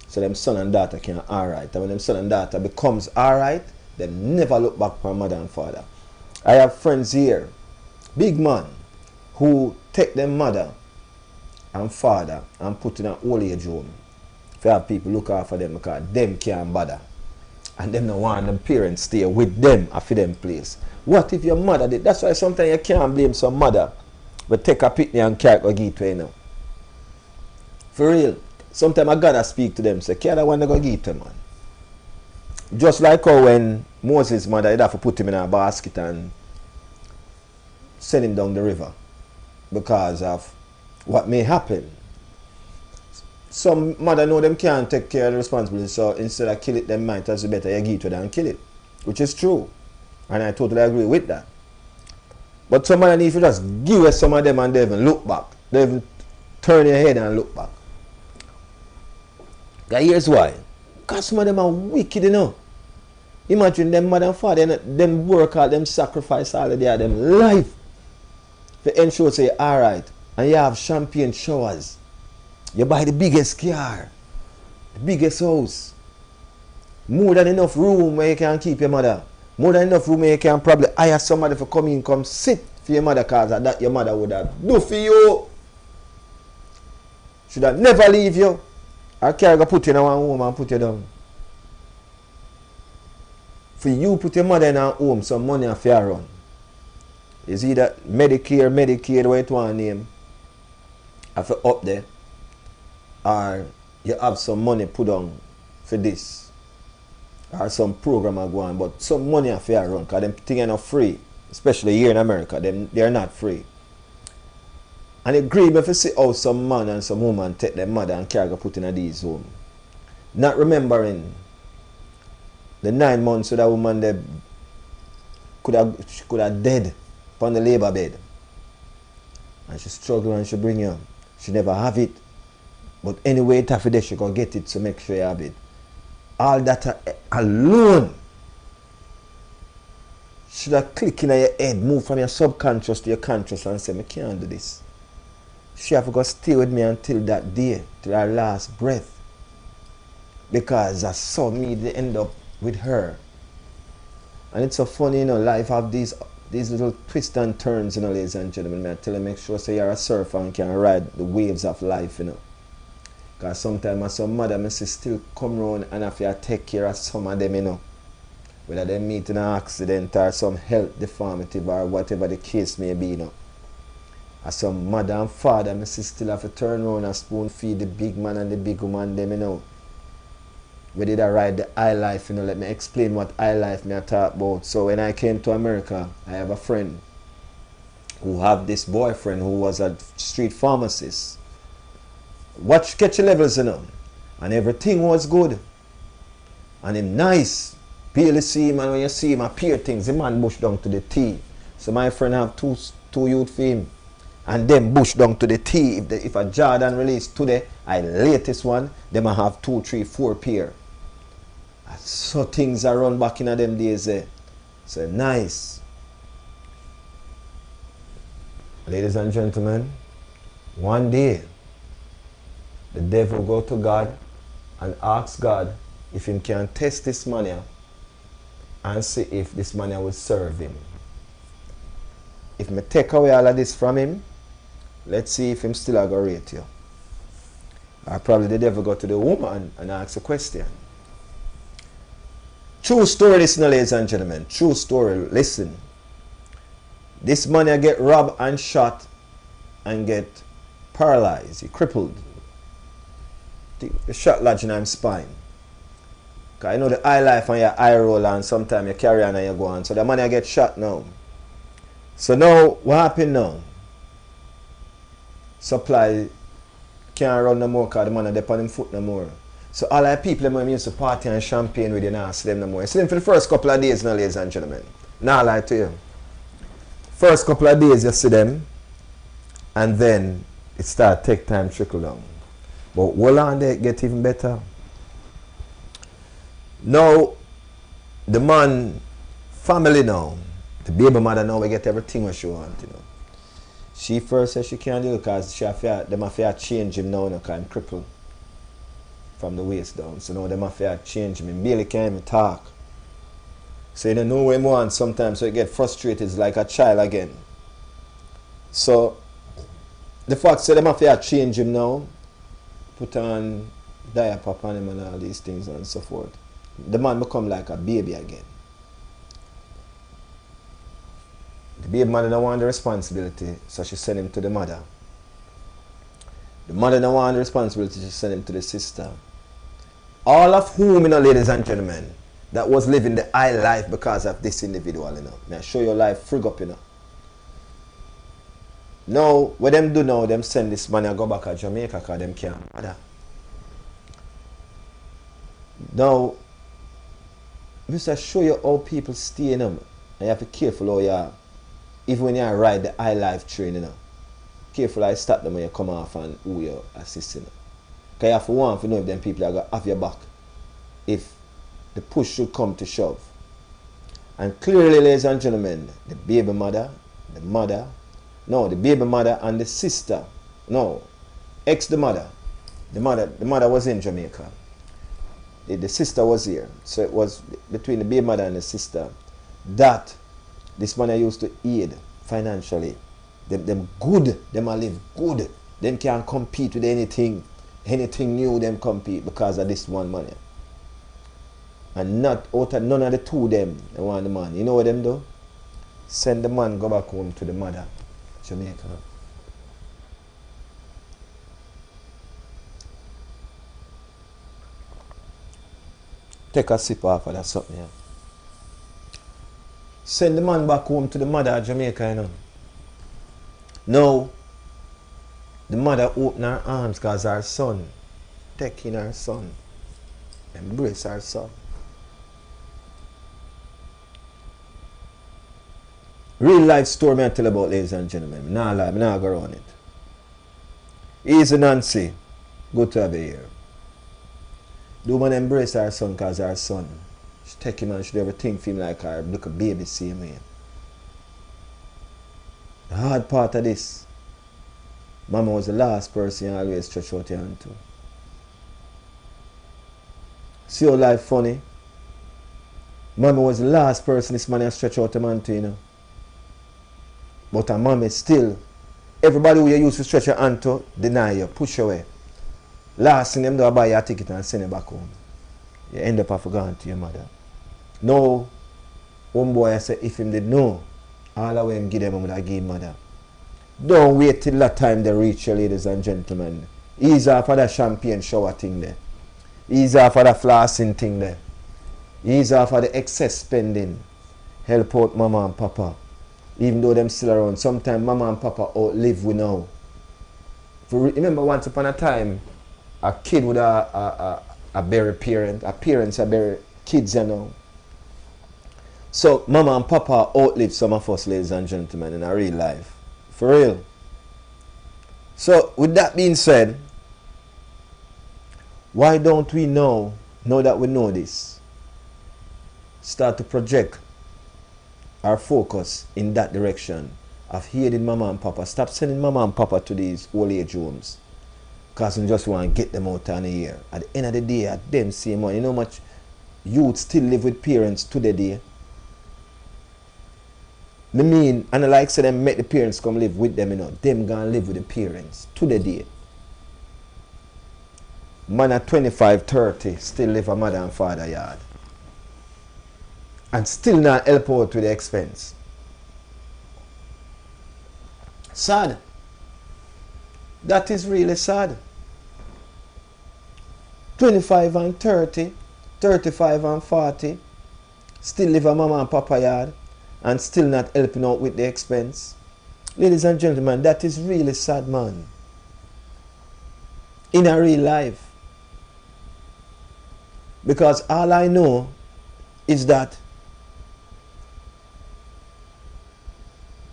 so them son and daughter can alright. And when them son and daughter becomes alright, they never look back for mother and father. I have friends here, big man, who take them mother and father and put in an old age home. If you have people look after them because them can't bother. And them no want them parents stay with them after them place. What if your mother did? That's why sometimes you can't blame some mother but take a picnic and carry go give to you now. For real. Sometimes I gotta speak to them, say, carry that one to go give to man. Just like how when Moses' mother had to put him in a basket and send him down the river because of what may happen. Some mother know them can't take care of the responsibility, so instead of kill it, them might as better you give to them and kill it. Which is true. And I totally agree with that. But some mother need to just give us some of them and they even look back. They even turn your head and look back. Here's why. Because some of them are wicked, you know. Imagine them mother and father, them work out, them sacrifice all of their them life to ensure say alright. And you have champagne showers. You buy the biggest car, the biggest house, more than enough room where you can keep your mother, more than enough room where you can probably hire somebody to come in, come sit for your mother because that your mother would have do for you. Should have never leave you. Or carry go put you in one home and put you down. For you put your mother in a home, some money off your run. Is either Medicaid, what you want to name, have to up there. Or you have some money put on for this. Or some program are going, but some money are fair run because them things are not free. Especially here in America, they are not free. And it grieves me if you see how some man and some woman take their mother and carry go put in a these home. Not remembering the 9 months so that woman they could have dead upon the labor bed. And she struggle and she bring you. She never have it. But anyway, it's after she can get it, so make sure you have it. All that alone should have clicked in your head, move from your subconscious to your conscious and say, I can't do this. She have to go stay with me until that day, till her last breath. Because I saw me they end up with her. And it's so funny, you know, life have these little twists and turns, you know, ladies and gentlemen. I tell you, make sure say you're a surfer and can ride the waves of life, you know. Because sometimes some mother may still come around and have to take care of some of them, you know. whether they meet in an accident or some health deformity or whatever the case may be, you know. As some mother and father, I still have to turn around and spoon feed the big man and the big woman them, you know. We did I ride the high life, you know. Let me explain what high life me I talk about. So when I came to America, I have a friend who have this boyfriend who was a street pharmacist. Watch catch your levels, you know. And everything was good. And him nice. Barely see him, and when you see him appear things, the man bush down to the T. So my friend have two youth for him. And them bush down to the T. If a Jordan release today, I latest one, them I have 2, 3, 4 pair. And so things are run back in them days. So nice. Ladies and gentlemen, one day the devil go to God and ask God if him can test this man and see if this man will serve him. If me take away all of this from him, let's see if him still a go rate you. Or probably the devil go to the woman and ask a question. True story, listen, ladies and gentlemen. True story, listen. This man get robbed and shot and get paralyzed. He crippled. The shot lodged in his spine. Because I know the eye life and your eye roll and sometimes you carry on and you go on. So the man get shot now. So now, what happened now? Supply can't run no more because the man is on him foot no more. So all the people them used to party and champagne with you now, see them no more. You see them for the first couple of days now, ladies and gentlemen. Now I lie to you. First couple of days you see them, and then it start take time trickle down. But hold on, they get even better. Now the man family now, the baby mother now we get everything what she want, you know. She first said she can't do it because them have to change him now because I'm crippled from the waist down. So now them have to change him. He barely can't even talk. So you don't know what he wants sometimes, so you get frustrated. It's like a child again. So the fact that them have to change him now, put on diaper upon him and all these things and so forth. The man become like a baby again. The baby mother don't want the responsibility, so she send him to the mother. The mother don't want the responsibility, she send him to the sister. All of whom, you know, ladies and gentlemen, that was living the high life because of this individual, you know. May I show your life frig up, you know. Now, what them do now, them send this man and go back to Jamaica because them can't bother. Now, Mr. show you how people stay, you know, and you have to be careful how you are. Even when you ride the high life train, you know. Careful how you stop them when you come off and who you assist, you know. Because you have to want to know if them people are going to have your back. If the push should come to shove. And clearly, ladies and gentlemen, the baby mother and the sister, the mother was in Jamaica. The sister was here. So it was between the baby mother and the sister that this man used to aid financially. Them good, them a live good. Them can't compete with anything new them compete because of this one money. And not out of none of the two of them, they want the man. You know what them do? Send the man go back home to the mother, Jamaica. Take a sip off of that something here. Send the man back home to the mother, Jamaica, you know. Now, the mother opened her arms because her son, taking her son, embrace her son. Real life story me I tell about, ladies and gentlemen. Nah lie, me nah go around it. Easy Nancy, good to have you here. The woman embrace her son because her son, she take him and she do everything for him like her little baby same way. The hard part of this, Mama was the last person you always stretch out your hand to. See how life funny? Mama was the last person this man has stretch out your hand to, you know. But her mama still, everybody who you used to stretch your hand to, deny you, push you away. Last thing them do, buy your ticket and send you back home. You end up forgotten to your mother. No, one boy I say if him did know, all the way him give them, I would have give mother. Don't wait till that time they reach you, ladies and gentlemen. Ease off of the champagne shower thing there. Ease off of the flossing thing there. Ease off of the excess spending. Help out mama and papa. Even though them still around. Sometimes mama and papa outlive we now. Remember once upon a time, a kid with a bury parent. A parents a bury kids, you know. So mama and papa outlive some of us, ladies and gentlemen, in our real life. For real. So with that being said, why don't we now that we know this, start to project our focus in that direction of aiding mama and papa. Stop sending mama and papa to these old age homes because we just want to get them out in a year. At the end of the day, at them same one, you know how much youth still live with parents to the day. I mean, and I like say them make the parents come live with them, you know. Them gonna live with the parents to the day. Man at 25, 30 still live a mother and father yard. And still not help out with the expense. Sad. That is really sad. 25 and 30, 35 and 40, still live a mama and papa yard. And still not helping out with the expense. Ladies and gentlemen, that is really sad, man. In a real life. Because all I know is that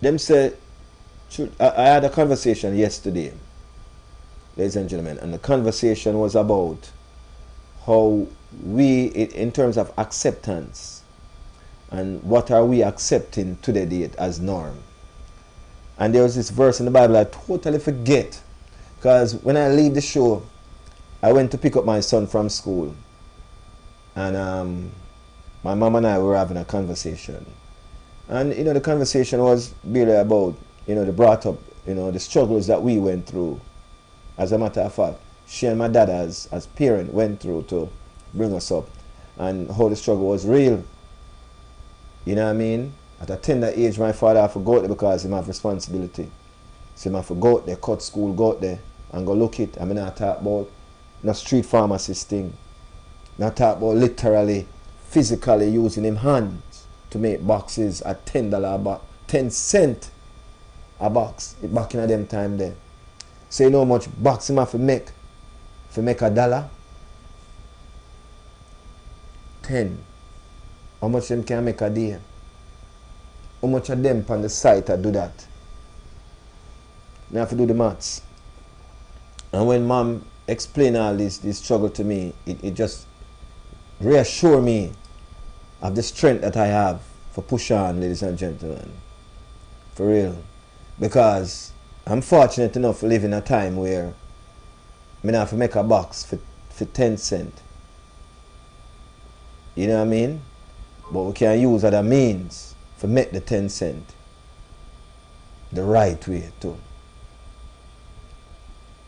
them say, I had a conversation yesterday, ladies and gentlemen, and the conversation was about how we, in terms of acceptance, and what are we accepting to the date as norm. And there was this verse in the Bible I totally forget. Because when I leave the show, I went to pick up my son from school. And my mom and I were having a conversation. And, you know, the conversation was really about, you know, they brought up, you know, the struggles that we went through. As a matter of fact, she and my dad as parent went through to bring us up. And how the struggle was real. You know what I mean? At a tender age, my father forgot it because he have responsibility. So he forgot they cut school, go out there and go look it. I mean, I talk about no street pharmacist thing. Not talk about literally, physically using him hands to make boxes at $10 a box, 10 cents a box. It back in them time there. So you know how much box him have to make $1? 10. How much them can make a day? How much of them on the site do that? I have to do the maths. And when mom explained all this struggle to me, it just reassured me of the strength that I have for push on, ladies and gentlemen. For real. Because I'm fortunate enough to live in a time where I have to make a box for 10 cents. You know what I mean? But we can use other means to make the 10 cents the right way too.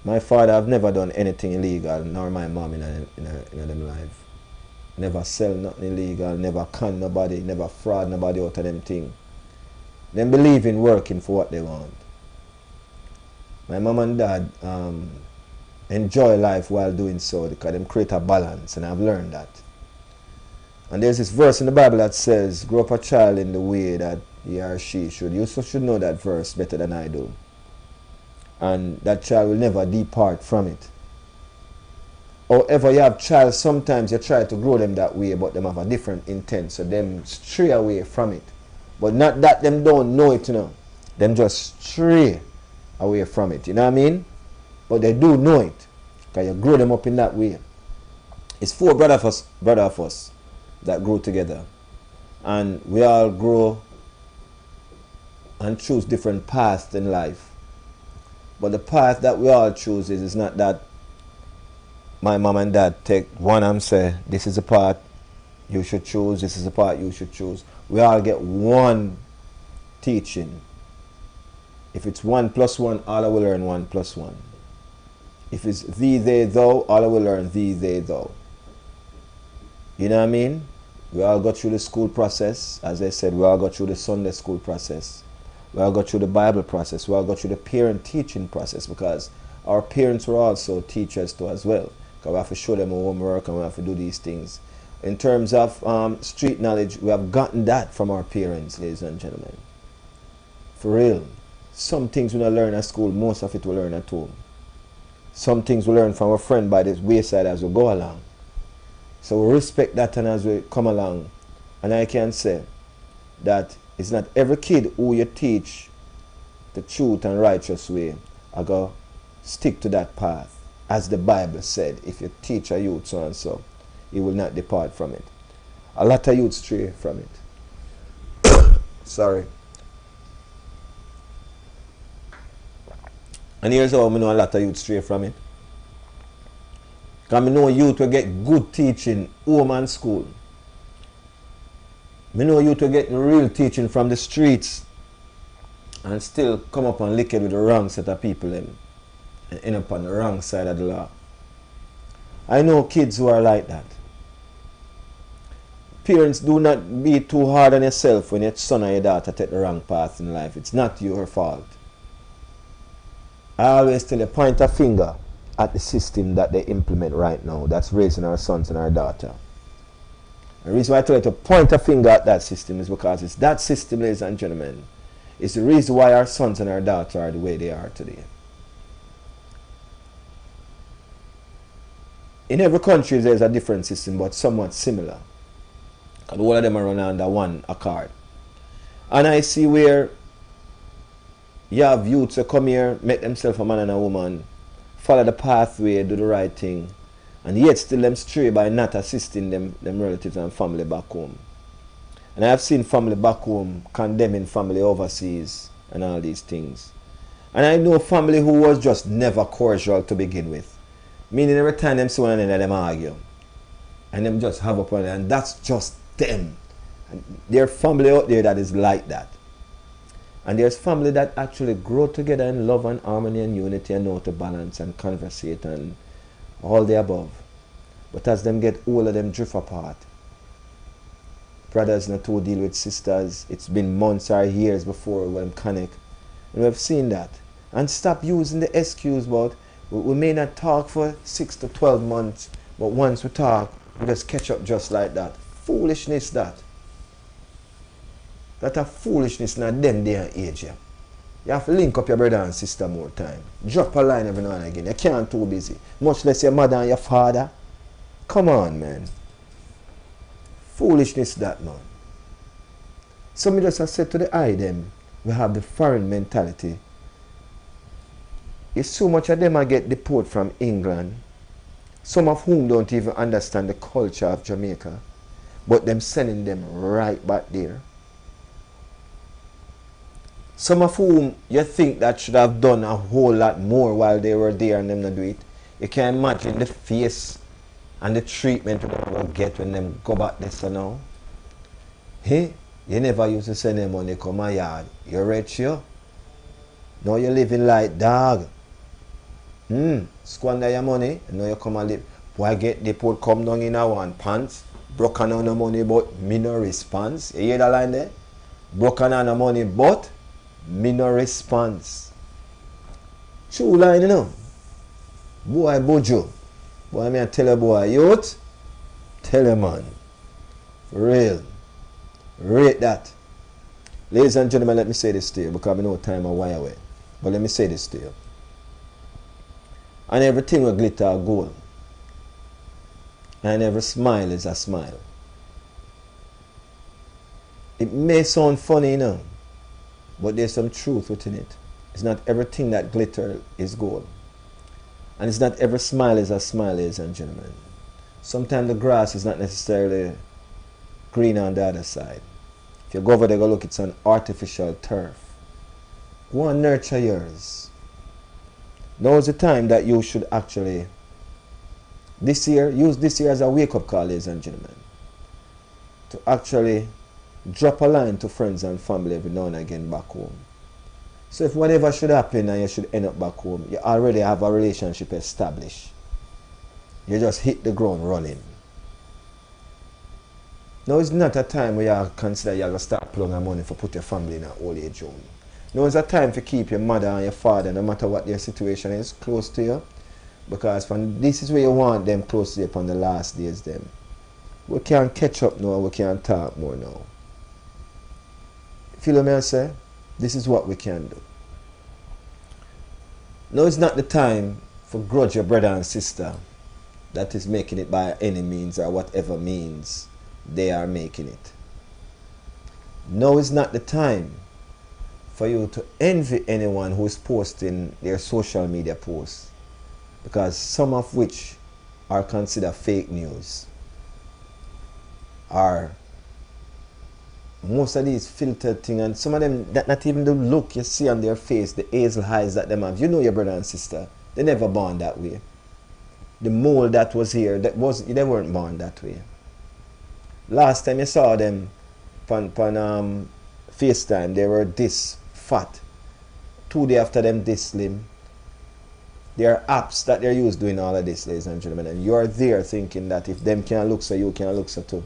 My father have never done anything illegal, nor my mom in them life. Never sell nothing illegal, never con nobody, never fraud nobody out of them thing. Them believe in working for what they want. My mom and dad enjoy life while doing so because them create a balance, and I've learned that. And there's this verse in the Bible that says, grow up a child in the way that he or she should. You should know that verse better than I do. And that child will never depart from it. However, you have child, sometimes you try to grow them that way, but them have a different intent, so them stray away from it. But not that them don't know it, you know. Them just stray away from it, you know what I mean? But they do know it, because you grow them up in that way. It's four brother of us that grow together. And we all grow and choose different paths in life. But the path that we all choose is not that my mom and dad take one and say, this is the path you should choose, this is the path you should choose. We all get one teaching. If it's 1 + 1, all I will learn 1 + 1. If it's thee, they, thou, all I will learn thee, they, thou. You know what I mean? We all go through the school process. As I said, we all go through the Sunday school process. We all go through the Bible process. We all go through the parent teaching process, because our parents were also teachers too as well. Because we have to show them our homework and we have to do these things. In terms of street knowledge, we have gotten that from our parents, ladies and gentlemen. For real. Some things we don't learn at school, most of it we learn at home. Some things we learn from a friend by the wayside as we go along. So we respect that, and as we come along. And I can say that it's not every kid who you teach the truth and righteous way are going to stick to that path. As the Bible said, if you teach a youth so and so, he will not depart from it. A lot of youth stray from it. Sorry. And here's how I know a lot of youth stray from it. Because I know youth will get good teaching home and school. I know youth will get real teaching from the streets and still come up and lick it with the wrong set of people and end up on the wrong side of the law. I know kids who are like that. Parents, do not be too hard on yourself when your son or your daughter take the wrong path in life. It's not your fault. I always tell you, point a finger at the system that they implement right now that's raising our sons and our daughter. The reason why I tell you to point a finger at that system is because it's that system, ladies and gentlemen, is the reason why our sons and our daughters are the way they are today. In every country there's a different system, but somewhat similar. And all of them are run under one accord. And I see where you have youths who come here, make themselves a man and a woman, follow the pathway, do the right thing, and yet still them stray by not assisting them relatives and family back home. And I have seen family back home condemning family overseas and all these things. And I know family who was just never cordial to begin with. Meaning every time them see one another, them argue. And them just have up on it, and that's just them. And there's family out there that is like that. And there's family that actually grow together in love and harmony and unity and know how to balance and conversate and all the above. But as them get older, them drift apart. Brothers not to deal with sisters. It's been months or years before we connect. And we've seen that. And stop using the excuse about we may not talk for 6 to 12 months, but once we talk, we just catch up just like that. Foolishness that. That a foolishness in them day and age. Yeah. You have to link up your brother and sister more time. Drop a line every now and again. You can't too busy. Much less your mother and your father. Come on, man. Foolishness that, man. Some just have said to the eye them, we have the foreign mentality. It's so much of them I get deported from England. Some of whom don't even understand the culture of Jamaica. But them sending them right back there. Some of whom you think that should have done a whole lot more while they were there and them not do it. You can imagine the face and the treatment they will get when them go back there so now. Hey, you never used to send them money come my yard. You rich you? Now you're living like dog. Squander your money, and now you come and live. Why get the port come down in a one pants? Broken on the money but me no response. You hear that line there? Broken on the money but me no response. True line, you know. Boy, Bojo. Boy, me I tell you, boy, youth. Tell you, man. For real. Rate that. Ladies and gentlemen, let me say this to you because I know time a while away. But let me say this to you. And everything will glitter or gold. And every smile is a smile. It may sound funny, you know, but there's some truth within it. It's not everything that glitters is gold. And it's not every smile is a smile, ladies and gentlemen. Sometimes the grass is not necessarily green on the other side. If you go over there, go look, it's an artificial turf. Go and nurture yours. Now is the time that you should actually, use this year as a wake-up call, ladies and gentlemen, to actually drop a line to friends and family every now and again back home. So if whatever should happen and you should end up back home, you already have a relationship established. You just hit the ground running. Now it's not a time where you consider you're going to start pulling money for put your family in an old age home. Now it's a time to keep your mother and your father, no matter what their situation is, close to you. Because this is where you want them close to you upon the last days them. We can't catch up now, we can't talk more now. Feel what I say? This is what we can do. Now it's not the time for grudge your brother and sister that is making it by any means or whatever means they are making it. Now is not the time for you to envy anyone who is posting their social media posts, because some of which are considered fake news, are most of these filtered things, and some of them that not even the look you see on their face, the hazel eyes that them have. You know your brother and sister, they never born that way. The mole that was here, they weren't born that way. Last time you saw them on FaceTime, they were this fat. 2 days after them this slim. There are apps that they're used doing all of this, ladies and gentlemen, and you're there thinking that if them can look so, you can look so too.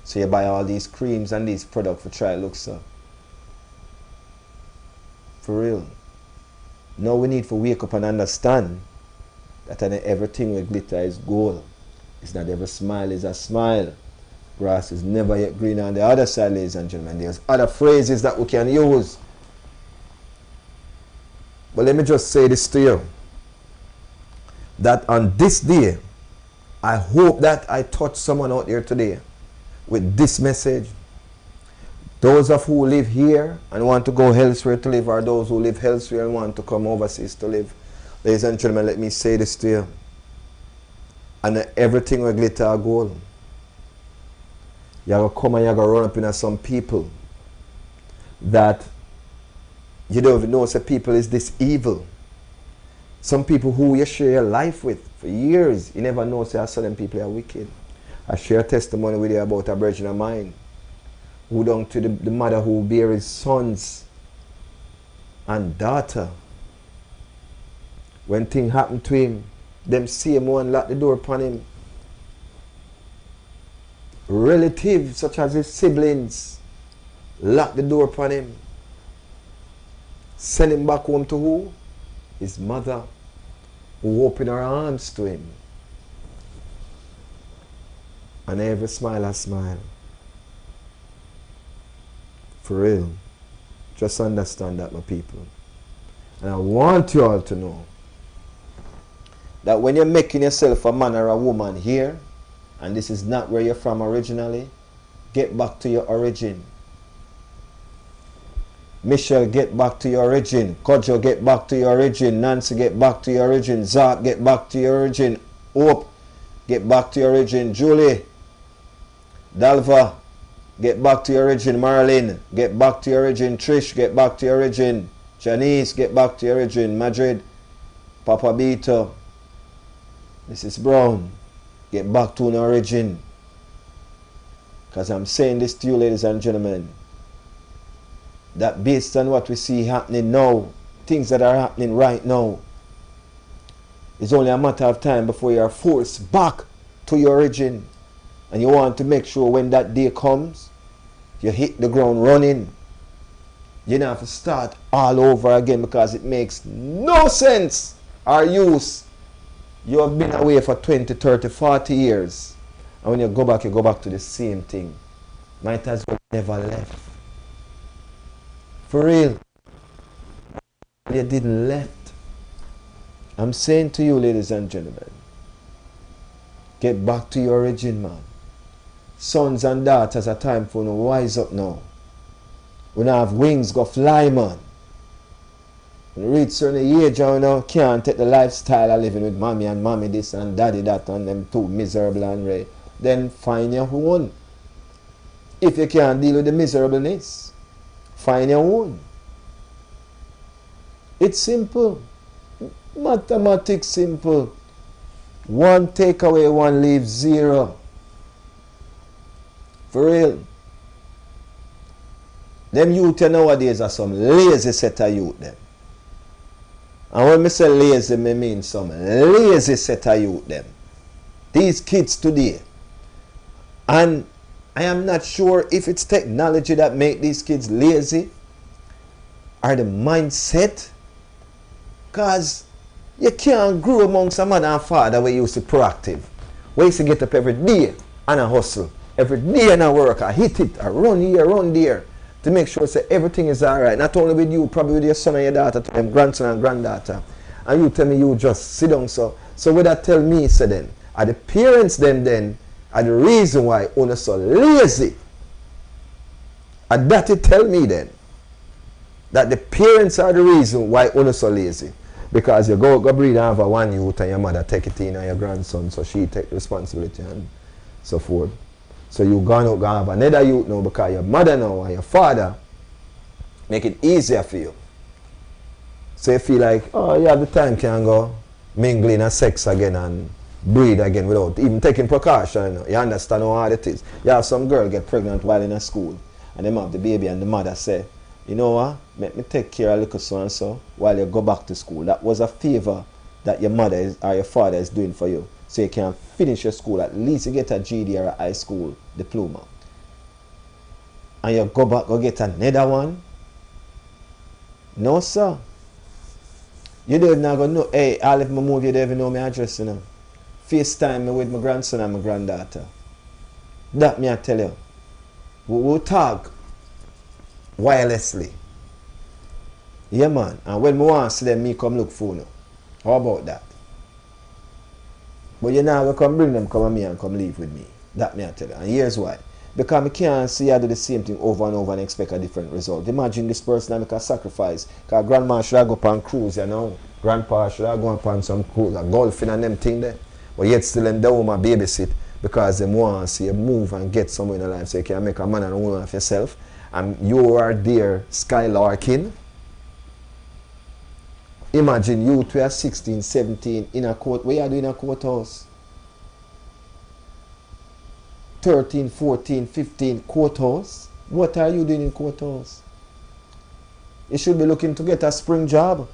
So you buy all these creams and these products for try to look so. For real. Now we need to wake up and understand that everything with glitter is gold. It's not every smile is a smile. Grass is never yet green on the other side, ladies and gentlemen. There's other phrases that we can use. But let me just say this to you. That on this day, I hope that I touch someone out there today with this message. Those of who live here and want to go elsewhere to live, or those who live elsewhere and want to come overseas to live, ladies and gentlemen, let me say this to you. And everything will glitter or gold. You're going to come and you're going to run up in some people that you don't even know say people is this evil. Some people who you share your life with for years, you never know say certain people are wicked. I share a testimony with you about a virgin of mine who down to the mother who bear his sons and daughter. When thing happened to him, them same one lock the door upon him. Relatives such as his siblings lock the door upon him. Send him back home to who? His mother, who opened her arms to him. And every smile a smile. For real. Just understand that, my people. And I want you all to know that when you're making yourself a man or a woman here, and this is not where you're from originally, get back to your origin. Michelle, get back to your origin. Kojo, get back to your origin. Nancy, get back to your origin. Zach, get back to your origin. Hope, get back to your origin. Julie, Dalva, get back to your origin. Marlene, get back to your origin. Trish, get back to your origin. Janice, get back to your origin. Madrid, Papa Bito, Mrs. Brown, get back to an origin. Because I'm saying this to you, ladies and gentlemen, that based on what we see happening now, things that are happening right now, it's only a matter of time before you are forced back to your origin. And you want to make sure when that day comes, you hit the ground running. You don't have to start all over again, because it makes no sense or use. You have been away for 20, 30, 40 years. And when you go back to the same thing. Might as well never left. For real. You didn't left. I'm saying to you, ladies and gentlemen, get back to your origin, man. Sons and daughters, a time for no wise up now. When I have wings, go fly, man. When you reach certain age, you know, can't take the lifestyle of living with mommy and mommy this and daddy that and them too miserable and red. Then find your own. If you can't deal with the miserableness, find your own. It's simple. Mathematics simple. 1 take away 1 leaves 0. For real. Them youth nowadays are some lazy set of youth them. And when I say lazy, I mean some lazy set of youth them. These kids today. And I am not sure if it's technology that make these kids lazy or the mindset. Because you can't grow amongst a mother and father where you used to proactive. Where you used to get up every day and a hustle. Every day and a work. I hit it. I run here, run there. To make sure say everything is alright. Not only with you, probably with your son and your daughter, to them grandson and granddaughter. And you tell me you just sit down. So what that tell me, say then, are the parents them then are the reason why you're so lazy. And that it tell me then. That the parents are the reason why you're so lazy. Because you go breed and have a one youth and your mother take it in and your grandson, so she take responsibility and so forth. So you gone out and have another youth now because your mother now and your father make it easier for you. So you feel like, oh, you have the time can go mingling and sex again and breed again without even taking precaution. You understand how hard it is. You have some girl get pregnant while in a school and them have the baby and the mother say, you know what, let me take care of little so and so while you go back to school. That was a favor that your mother is, or your father is doing for you. So you can finish your school, at least you get a GD or a high school diploma. And you go back, go get another one. No, sir. You don't even go know, hey, I'll if I move, you don't even know my address, you know. FaceTime me with my grandson and my granddaughter. That me I tell you. We'll talk wirelessly. Yeah, man. And when I want to see them, me come look for you. How about that? But you now go come bring them, come with me and come live with me. That me I tell you. And here's why. Because I can't see I do the same thing over and over and expect a different result. Imagine this person I make a sacrifice. Because grandma should have go on cruise, you know. Grandpa should have gone upon some cruise, a golfing and them thing there. But yet still them down my babysit because them want to see you move and get somewhere in your life so you can make a man and a woman of yourself. And you are there skylarking. Imagine you two are 16, 17 in a court. What you are doing in a courthouse? 13, 14, 15 courthouse. What are you doing in courthouse? You should be looking to get a spring job.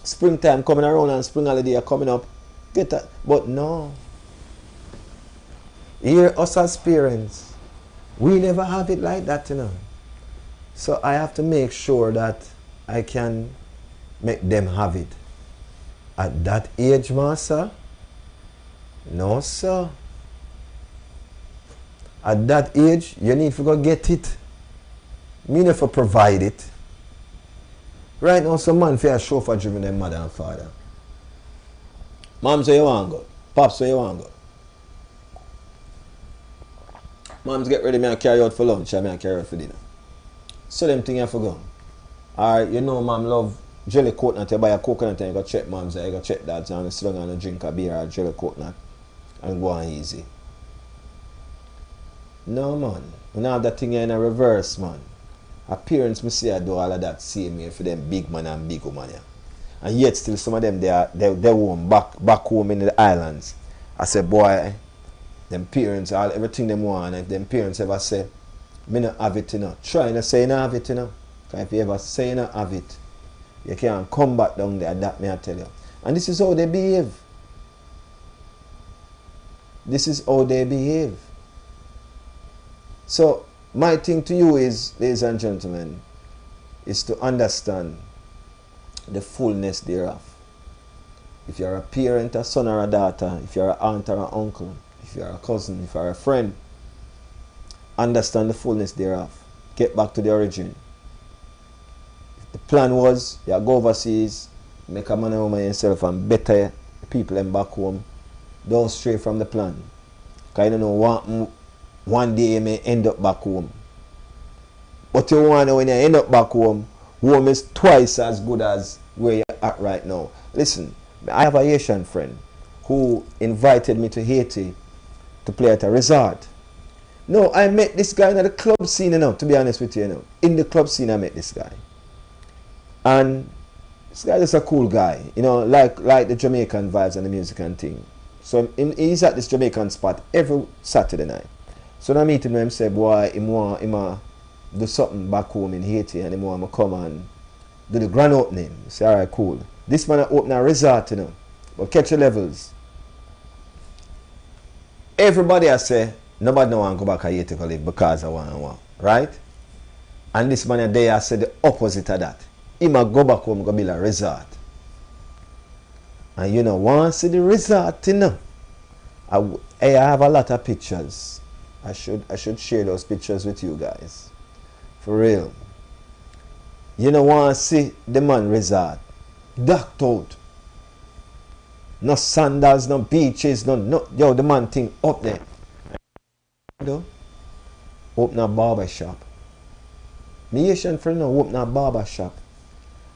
Springtime coming around and spring holiday are coming up. Get that. But no. Here us as parents, we never have it like that, you know. So I have to make sure that I can make them have it. At that age, master? No, sir. At that age, you need to go get it. Me never provide it. Right now, some man for a chauffeur driven their mother and father. Mom's where you want to go. Pops where you want to go. Mom's get ready, me carry out for lunch and me carry out for dinner. So them thing you have to go. Alright, you know mom love jelly coconut, you buy a coconut and you go check mom's, you go check that and you sit down and drink a beer or jelly coconut and go on easy. No man, you know that thing in a reverse, man. Our parents me see I do all of that same here for them big man and big woman, yeah. And yet still some of them they home back home in the islands. I say, boy, them parents everything them want, and if them parents ever say, me not have it, you know. Try not say you not have it, you know. Because if you ever say you not have it, you can't come back down there, that me I tell you. And this is how they behave. This is how they behave. So my thing to you is, ladies and gentlemen, is to understand the fullness thereof. If you're a parent, a son or a daughter, if you're an aunt or an uncle, if you're a cousin, if you're a friend, understand the fullness thereof. Get back to the origin. If the plan was you go overseas, make a man and woman yourself and better people them back home, don't stray from the plan. Because you don't know one day you may end up back home. But you want to know when you end up back home, home is twice as good as where you're at right now. Listen, I have a Haitian friend who invited me to Haiti to play at a resort. No, I met this guy in the club scene, you know, to be honest with you, you know. In the club scene I met this guy. And this guy is a cool guy, you know, like the Jamaican vibes and the music and thing. So he's at this Jamaican spot every Saturday night. So I meet him and say, boy, he want do something back home in Haiti and he want to come and do the grand opening. I say, alright, cool. This man open a resort, you know, but catch the levels. Everybody I say, Nobody no want to go back to Haiti to live because of one, right? And this man there said the opposite of that. He might go back home, go build a resort. And you know, once see the resort, you know, I have a lot of pictures. I should share those pictures with you guys. For real. You know, want to see the man resort. Docked out. No sandals, no beaches, no. Yo, the man thing up there. You know, open a barber shop. Me Asian friend now open a barber shop.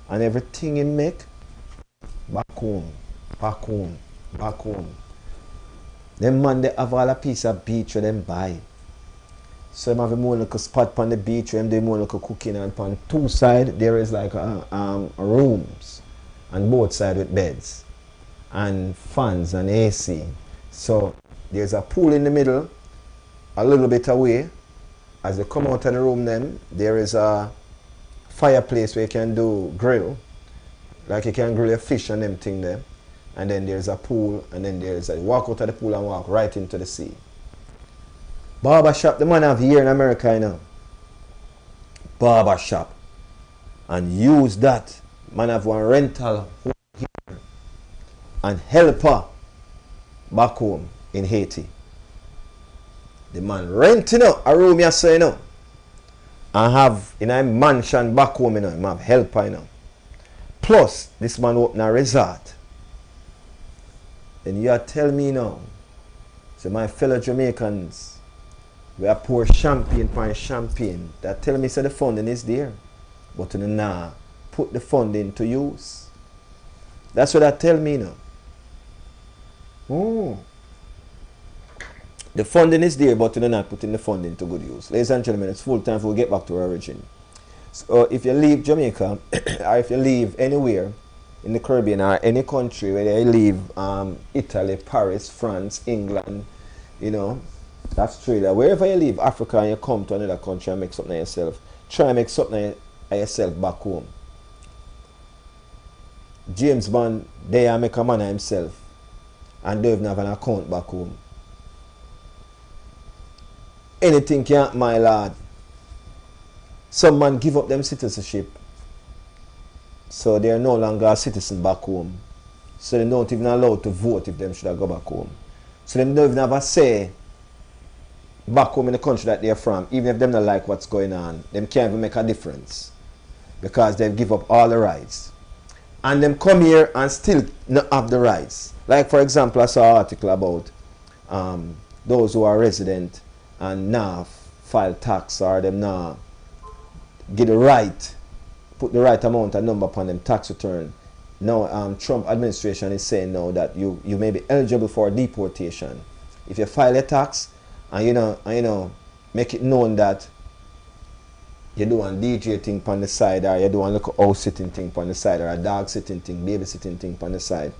And everything he make, back home, back home, back home. Them man they have all a piece of beach where them buy. So them have a more like a spot on the beach where them do more like a cooking, and on two sides there is like rooms and both sides with beds and fans and AC. So there's a pool in the middle, a little bit away. As you come out of the room then, there is a fireplace where you can do grill. Like you can grill your fish and them thing there. And then there's a pool, and then there's a walk out of the pool and walk right into the sea. Barber shop, the man have here in America, you know. Barber shop. And use that. Man have one rental here. And helper back home in Haiti. The man renting out a room, you say, you know. And have in a mansion back home, you know. He have helper, you know. Plus, this man open a resort. And you are tell me now, so my fellow Jamaicans, we are pour champagne for champagne. That tell me so the funding is there. But you nah, put the funding to use. That's what that tell me now. Oh. The funding is there, but you're not putting the funding to good use. Ladies and gentlemen, it's full time for we get back to our origin. So if you leave Jamaica, or if you leave anywhere in the Caribbean or any country, whether you leave Italy, Paris, France, England, you know, Australia, wherever you leave, Africa, and you come to another country and make something of yourself, try and make something of yourself back home. James Bond, there make a man of himself and don't even have an account back home. Anything can happen, my lad. Some man give up them citizenship, so they are no longer a citizen back home. So they don't even allowed to vote if them should have go back home. So they don't even have a say back home in the country that they're from. Even if them don't like what's going on, them can't even make a difference because they give up all the rights. And them come here and still not have the rights. Like for example, I saw an article about those who are resident and now file tax, or them now get the right, put the right amount of number upon them tax return. Now Trump administration is saying now that you may be eligible for deportation if you file a tax and you know make it known that you do a DJ thing on the side, or you do a little house sitting thing on the side, or a dog sitting thing, baby sitting thing on the side.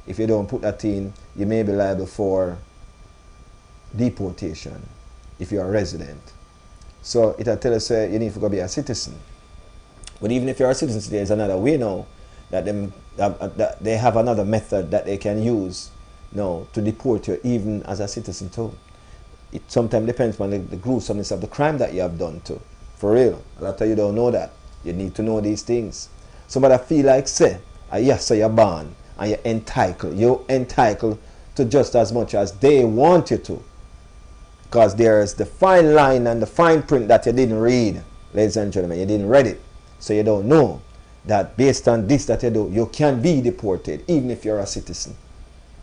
If you don't put that in, you may be liable for deportation if you're a resident. So it'll tell us you need to go be a citizen. But even if you're a citizen, there's another way now that that they have another method that they can use now to deport you even as a citizen too. It sometimes depends on the gruesomeness of the crime that you have done too. For real. A lot of you don't know that. You need to know these things. Somebody feel like say, yes, so you're born and you're entitled. You're entitled to just as much as they want you to. Because there's the fine line and the fine print that you didn't read, ladies and gentlemen. You didn't read it. So you don't know that based on this that you do, you can be deported even if you're a citizen.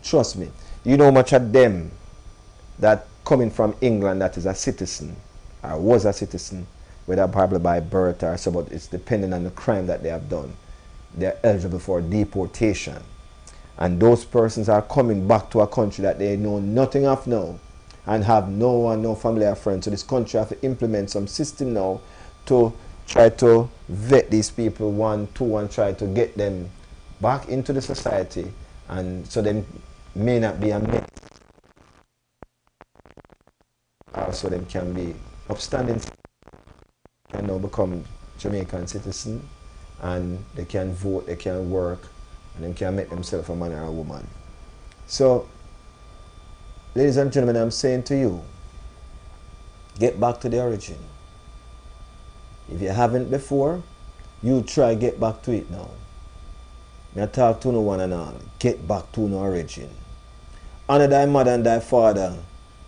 Trust me. You know much of them that coming from England that is a citizen or was a citizen, whether probably by birth or so, but it's depending on the crime that they have done. They're eligible for deportation. And those persons are coming back to a country that they know nothing of now and have no one, no family or friends. So this country have to implement some system now to try to vet these people one, two, and try to get them back into the society, and so they may not be a menace. Also, them can be upstanding, can now become Jamaican citizen, and they can vote, they can work, and they can make themselves a man or a woman. So, ladies and gentlemen, I'm saying to you, Get back to the origin. If you haven't before, you try get back to it now. Me talk to no one and all. Get back to no origin. Honor thy mother and thy father,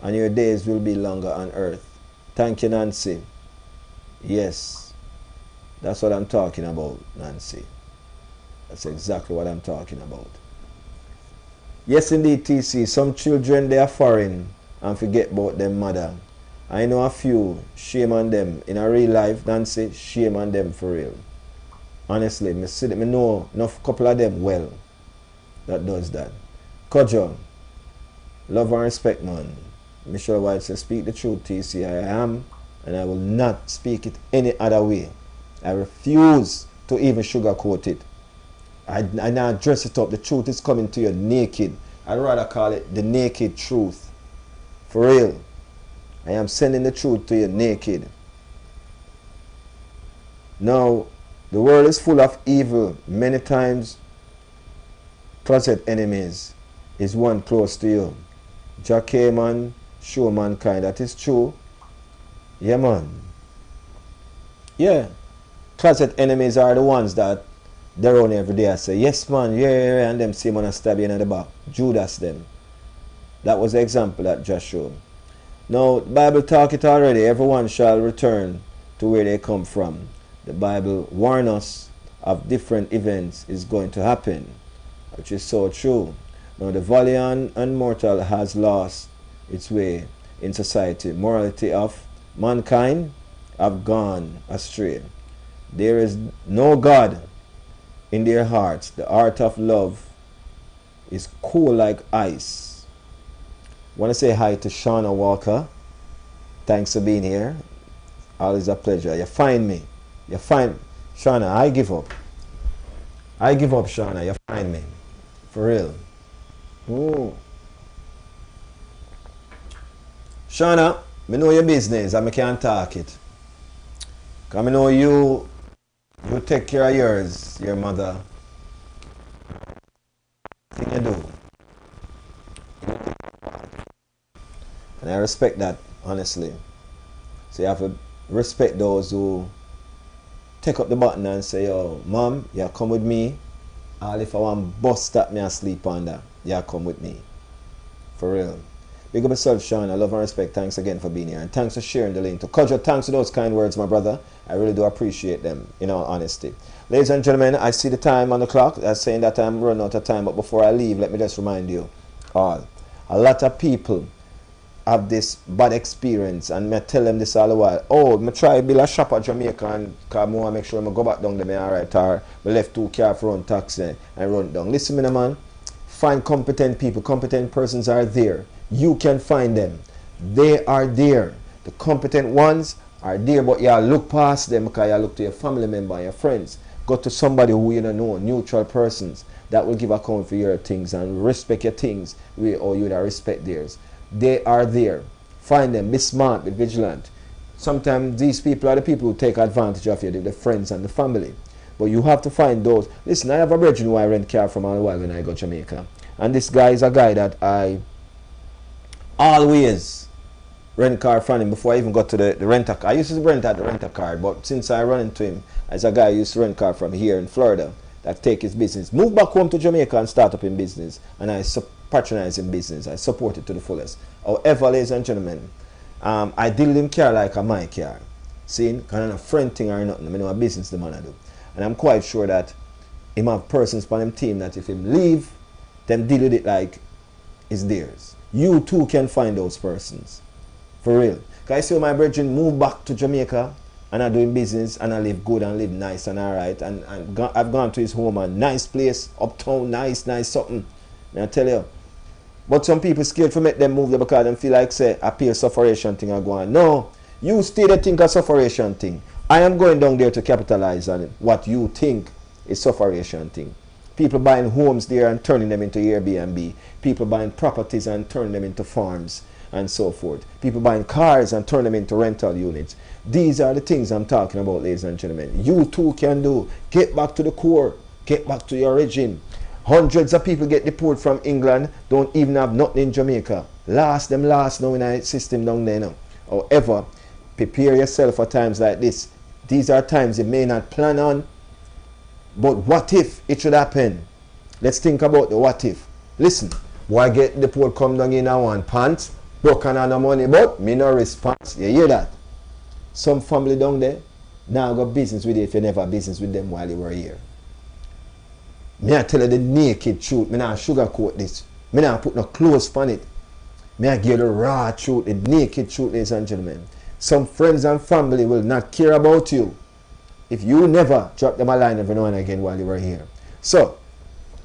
and your days will be longer on earth. Thank you, Nancy. Yes, that's what I'm talking about, Nancy. That's exactly what I'm talking about. Yes, indeed, TC. Some children, they are foreign and forget about them mother. I know a few. Shame on them. In a real life, Nancy, shame on them for real. Honestly, me know enough couple of them well that does that. Kojo, love and respect, man. Michelle White says, speak the truth, TC. I am, and I will not speak it any other way. I refuse to even sugarcoat it. I now dress it up. The truth is coming to you naked. I'd rather call it the naked truth. For real. I am sending the truth to you naked. Now, the world is full of evil. Many times, closet enemies is one close to you. Jah came and show mankind that is true. Yeah, man. Yeah. Closet enemies are the ones that they're on every day. I say, yes, man, yeah, and them see man stab you in the back. Judas them. That was the example that Jah showed. Now, the Bible talk it already. Everyone shall return to where they come from. The Bible warns us of different events is going to happen, which is so true. Now, the valiant and mortal has lost its way in society. Morality of mankind have gone astray. There is no God in their hearts. The heart of love is cool like ice. I want to say hi to Shauna Walker. Thanks for being here. Always a pleasure. You find me. You find Shauna, I give up. I give up, Shauna. You find me. For real. Ooh. Shauna, me know your business and me can't talk it. Because I know you take care of yours, your mother. Thing you do. And I respect that, honestly. So you have to respect those who take up the button and say, yo, mom, you come with me. Or if I want bus stop me and sleep on that, you come with me. For real. Big up yourself, Sean. I love and respect. Thanks again for being here. And thanks for sharing the link to Kojo. Thanks for those kind words, my brother. I really do appreciate them, in all honesty. Ladies and gentlemen, I see the time on the clock. That's saying that I'm running out of time. But before I leave, let me just remind you all. A lot of people have this bad experience, and I tell them this all the while. Oh, I try to build a shop at Jamaica and I want to make sure I go back down there, alright, or I left 2 cars for run taxi and run down. Listen, me, man. Find competent people. Competent persons are there. You can find them. They are there. The competent ones are there, but you look past them because you look to your family member, your friends. Go to somebody who you don't know, neutral persons that will give account for your things and respect your things, or you respect theirs. They are there. Find them. Be smart. Be vigilant. Sometimes these people are the people who take advantage of you, the friends and the family. But you have to find those. Listen, I have a virgin who I rent car from all the while when I go to Jamaica. And this guy is a guy that I always rent car from him before I even got to the rent-a car. I used to rent at the rent-a car, but since I run into him as a guy who used to rent car from here in Florida, that take his business, move back home to Jamaica and start up in business. And I patronize in business. I support it to the fullest. However, ladies and gentlemen, I deal with him car like a my car. See, because I'm a friend thing or nothing. I know a business the man I do. And I'm quite sure that him have persons on him team that if him leave, them deal with it like it's theirs. You too can find those persons. For real. Because I see my brethren move back to Jamaica and I'm doing business and I live good and live nice and alright. And I've gone to his home, a nice place, uptown, nice something. And I tell you. But some people scared to make them move there because they feel like, say, a peer sufferation thing are going. No, you stay there think a sufferation thing. I am going down there to capitalize on it. What you think is sufferation thing. People buying homes there and turning them into Airbnb. People buying properties and turning them into farms and so forth. People buying cars and turning them into rental units. These are the things I'm talking about, ladies and gentlemen. You too can do. Get back to the core. Get back to your origin. Hundreds of people get deported from England, don't even have nothing in Jamaica. Last now in our system down there now. However, prepare yourself for times like this. These are times you may not plan on, but what if it should happen? Let's think about the what if. Listen, boy get the poor come down in one pants, broken on the money, but me no response. You hear that? Some family down there, now got business with you if you never business with them while you were here. Me I tell you the naked truth. Me not sugarcoat this. Me not put no clothes on it. Me I give you the raw truth, the naked truth, ladies and gentlemen. Some friends and family will not care about you if you never drop them a line every now and again while you were here. So,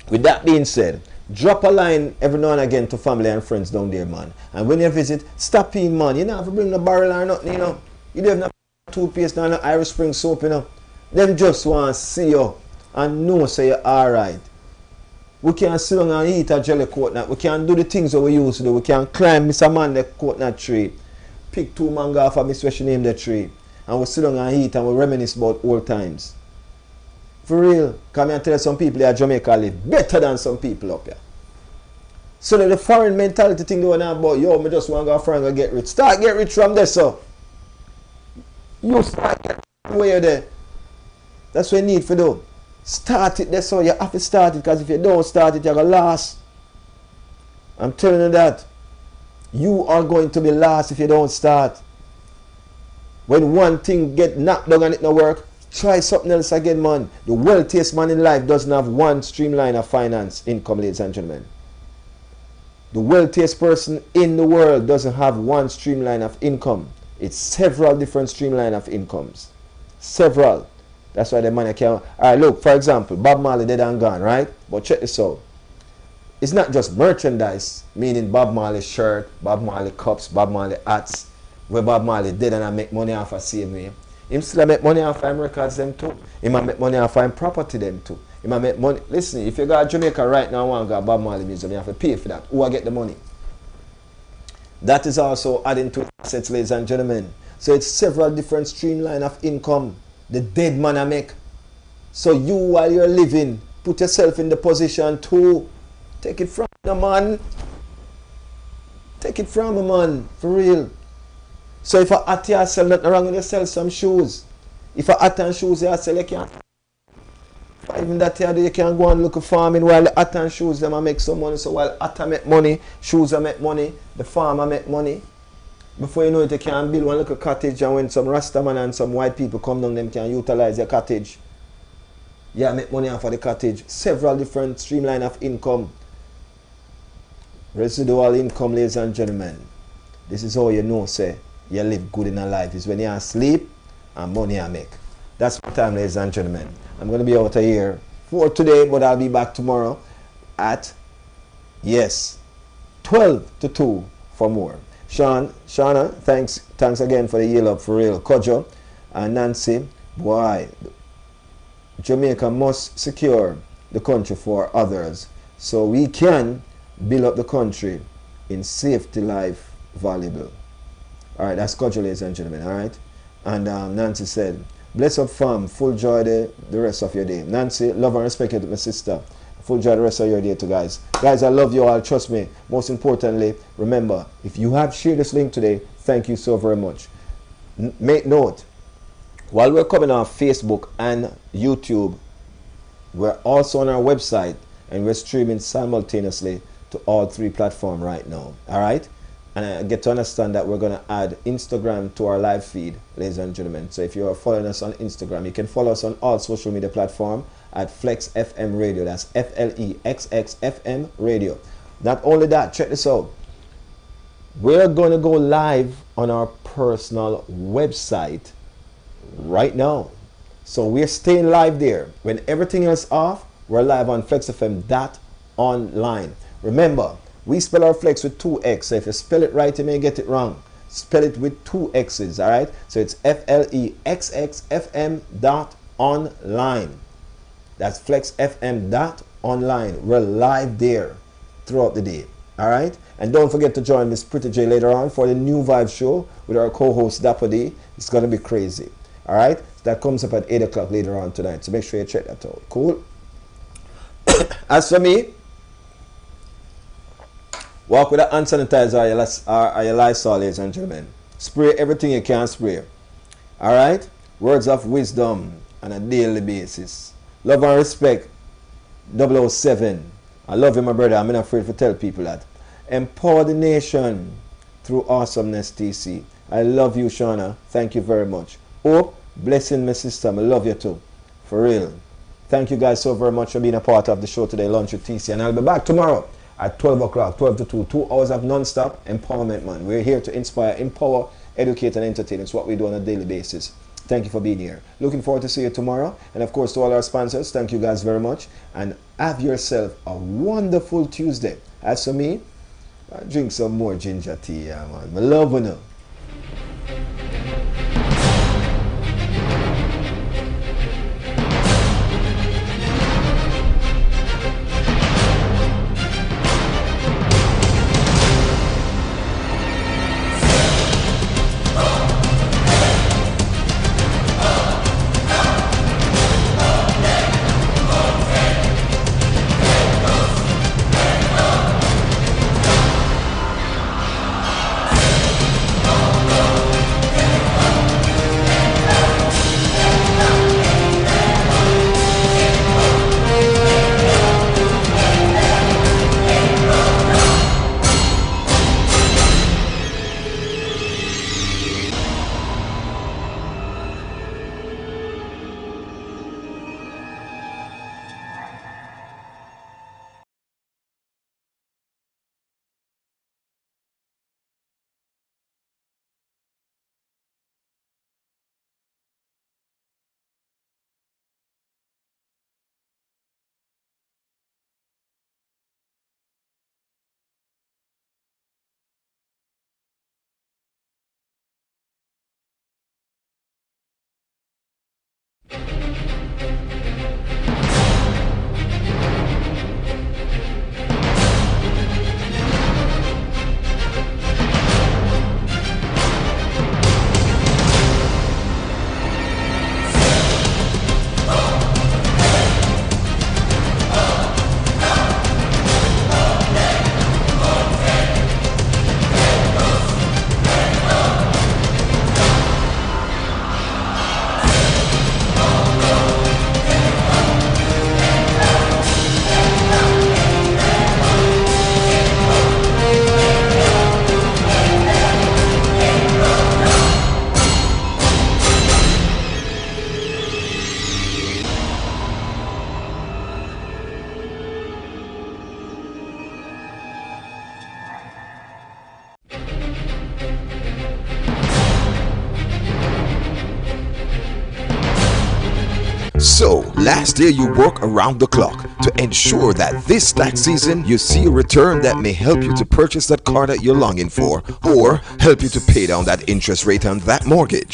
with that being said, drop a line every now and again to family and friends down there, man. And when you visit, stop in, man. You don't have to bring the barrel or nothing, you know. You don't have no toothpaste or no Irish Spring soap, you know. Them just want to see you and know say you're alright. We can't sit down and eat a jelly coconut. We can't do the things that we used to do. We can't climb Mr. Man the coconut tree. Pick 2 mango off of Miss Where she named the tree. And we sit down and eat and we reminisce about old times. For real. Come and tell you some people here in Jamaica live better than some people up here. So that the foreign mentality thing they want to about, yo, me just want to go foreign and get rich. Start get rich from there, so. You start get rich where you're there. That's what you need for do. Start it there, so you have to start it, because if you don't start it, you're going to lose. I'm telling you that. You are going to be lost if you don't start. When one thing get knocked down and it don't work, try something else again, man. The wealthiest man in life doesn't have one streamline of finance income, ladies and gentlemen. The wealthiest person in the world doesn't have one streamline of income. It's several different streamline of incomes. Several. That's why the money can. Alright, look, for example, Bob Marley dead and gone, right? But check this out. It's not just merchandise, meaning Bob Marley shirt, Bob Marley cups, Bob Marley hats, where Bob Marley did and I make money off of same way. Him still make money off of him records them too. He might make money off of him property them too. He might make money. Listen, if you go to Jamaica right now and want to go to Bob Marley Museum, you have to pay for that. Who will get the money? That is also adding to assets, ladies and gentlemen. So it's several different streamline of income the dead man I make. So you, while you're living, put yourself in the position to take it from the man. Take it from a man, for real. So if a hat you sell, nothing wrong with you sell some shoes. If a hat and shoes you sell, you can't. Even that you can go and look at farming while the hat and shoes them make some money. So while hat make money, shoes make money, the farmer make money. Before you know it, you can build one little cottage, and when some Rastaman and some white people come down, them can utilize your cottage. Yeah, make money off of the cottage. Several different streamline of income. Residual income, ladies and gentlemen. This is how you know, say, you live good in a life. Is when you sleep and money you make. That's my time, ladies and gentlemen. I'm going to be out of here for today, but I'll be back tomorrow at, yes, 12 to 2 for more. Shauna, thanks again for the yield up, for real. Kojo and Nancy, boy, Jamaica must secure the country for others so we can build up the country in safety life valuable. All right, that's Kojo, ladies and gentlemen, all right? And Nancy said, bless up fam, full joy the rest of your day. Nancy, love and respect you, my sister. Full joy the rest of your day too, guys. Guys, I love you all. Trust me. Most importantly, remember, if you have shared this link today, thank you so very much. Make note, while we're coming on Facebook and YouTube, we're also on our website and we're streaming simultaneously to all 3 platforms right now. All right? And I get to understand that we're going to add Instagram to our live feed, ladies and gentlemen. So if you are following us on Instagram, you can follow us on all social media platforms at Flexx FM Radio. That's FLEXX FM Radio. Not only that, check this out. We're going to go live on our personal website right now. So we're staying live there. When everything else off, we're live on flexfm.online. Remember, we spell our Flexx with 2 X. So if you spell it right, you may get it wrong. Spell it with 2 X's, all right? So it's FLEXXFM.online. That's flexfm.online. We're live there throughout the day, all right? And don't forget to join Miss Pretty J later on for the new Vibe show with our co-host Dapper D. It's going to be crazy, all right? That comes up at 8 o'clock later on tonight. So make sure you check that out. Cool? As for me, walk with a hand sanitizer or your Lysol, ladies and gentlemen. Spray everything you can spray. Alright? Words of wisdom on a daily basis. Love and respect. 007. I love you, my brother. I'm not afraid to tell people that. Empower the nation through awesomeness, TC. I love you, Shauna. Thank you very much. Oh, blessing, my sister. I love you too. For real. Thank you guys so very much for being a part of the show today, Lunch with TC. And I'll be back tomorrow at 12 o'clock, 12 to 2. 2 hours of non-stop empowerment, man. We're here to inspire, empower, educate, and entertain. It's what we do on a daily basis. Thank you for being here. Looking forward to see you tomorrow. And of course, to all our sponsors, thank you guys very much. And have yourself a wonderful Tuesday. As for me, I drink some more ginger tea, yeah, man. I love you. So, last year you worked around the clock to ensure that this tax season you see a return that may help you to purchase that car that you're longing for or help you to pay down that interest rate on that mortgage.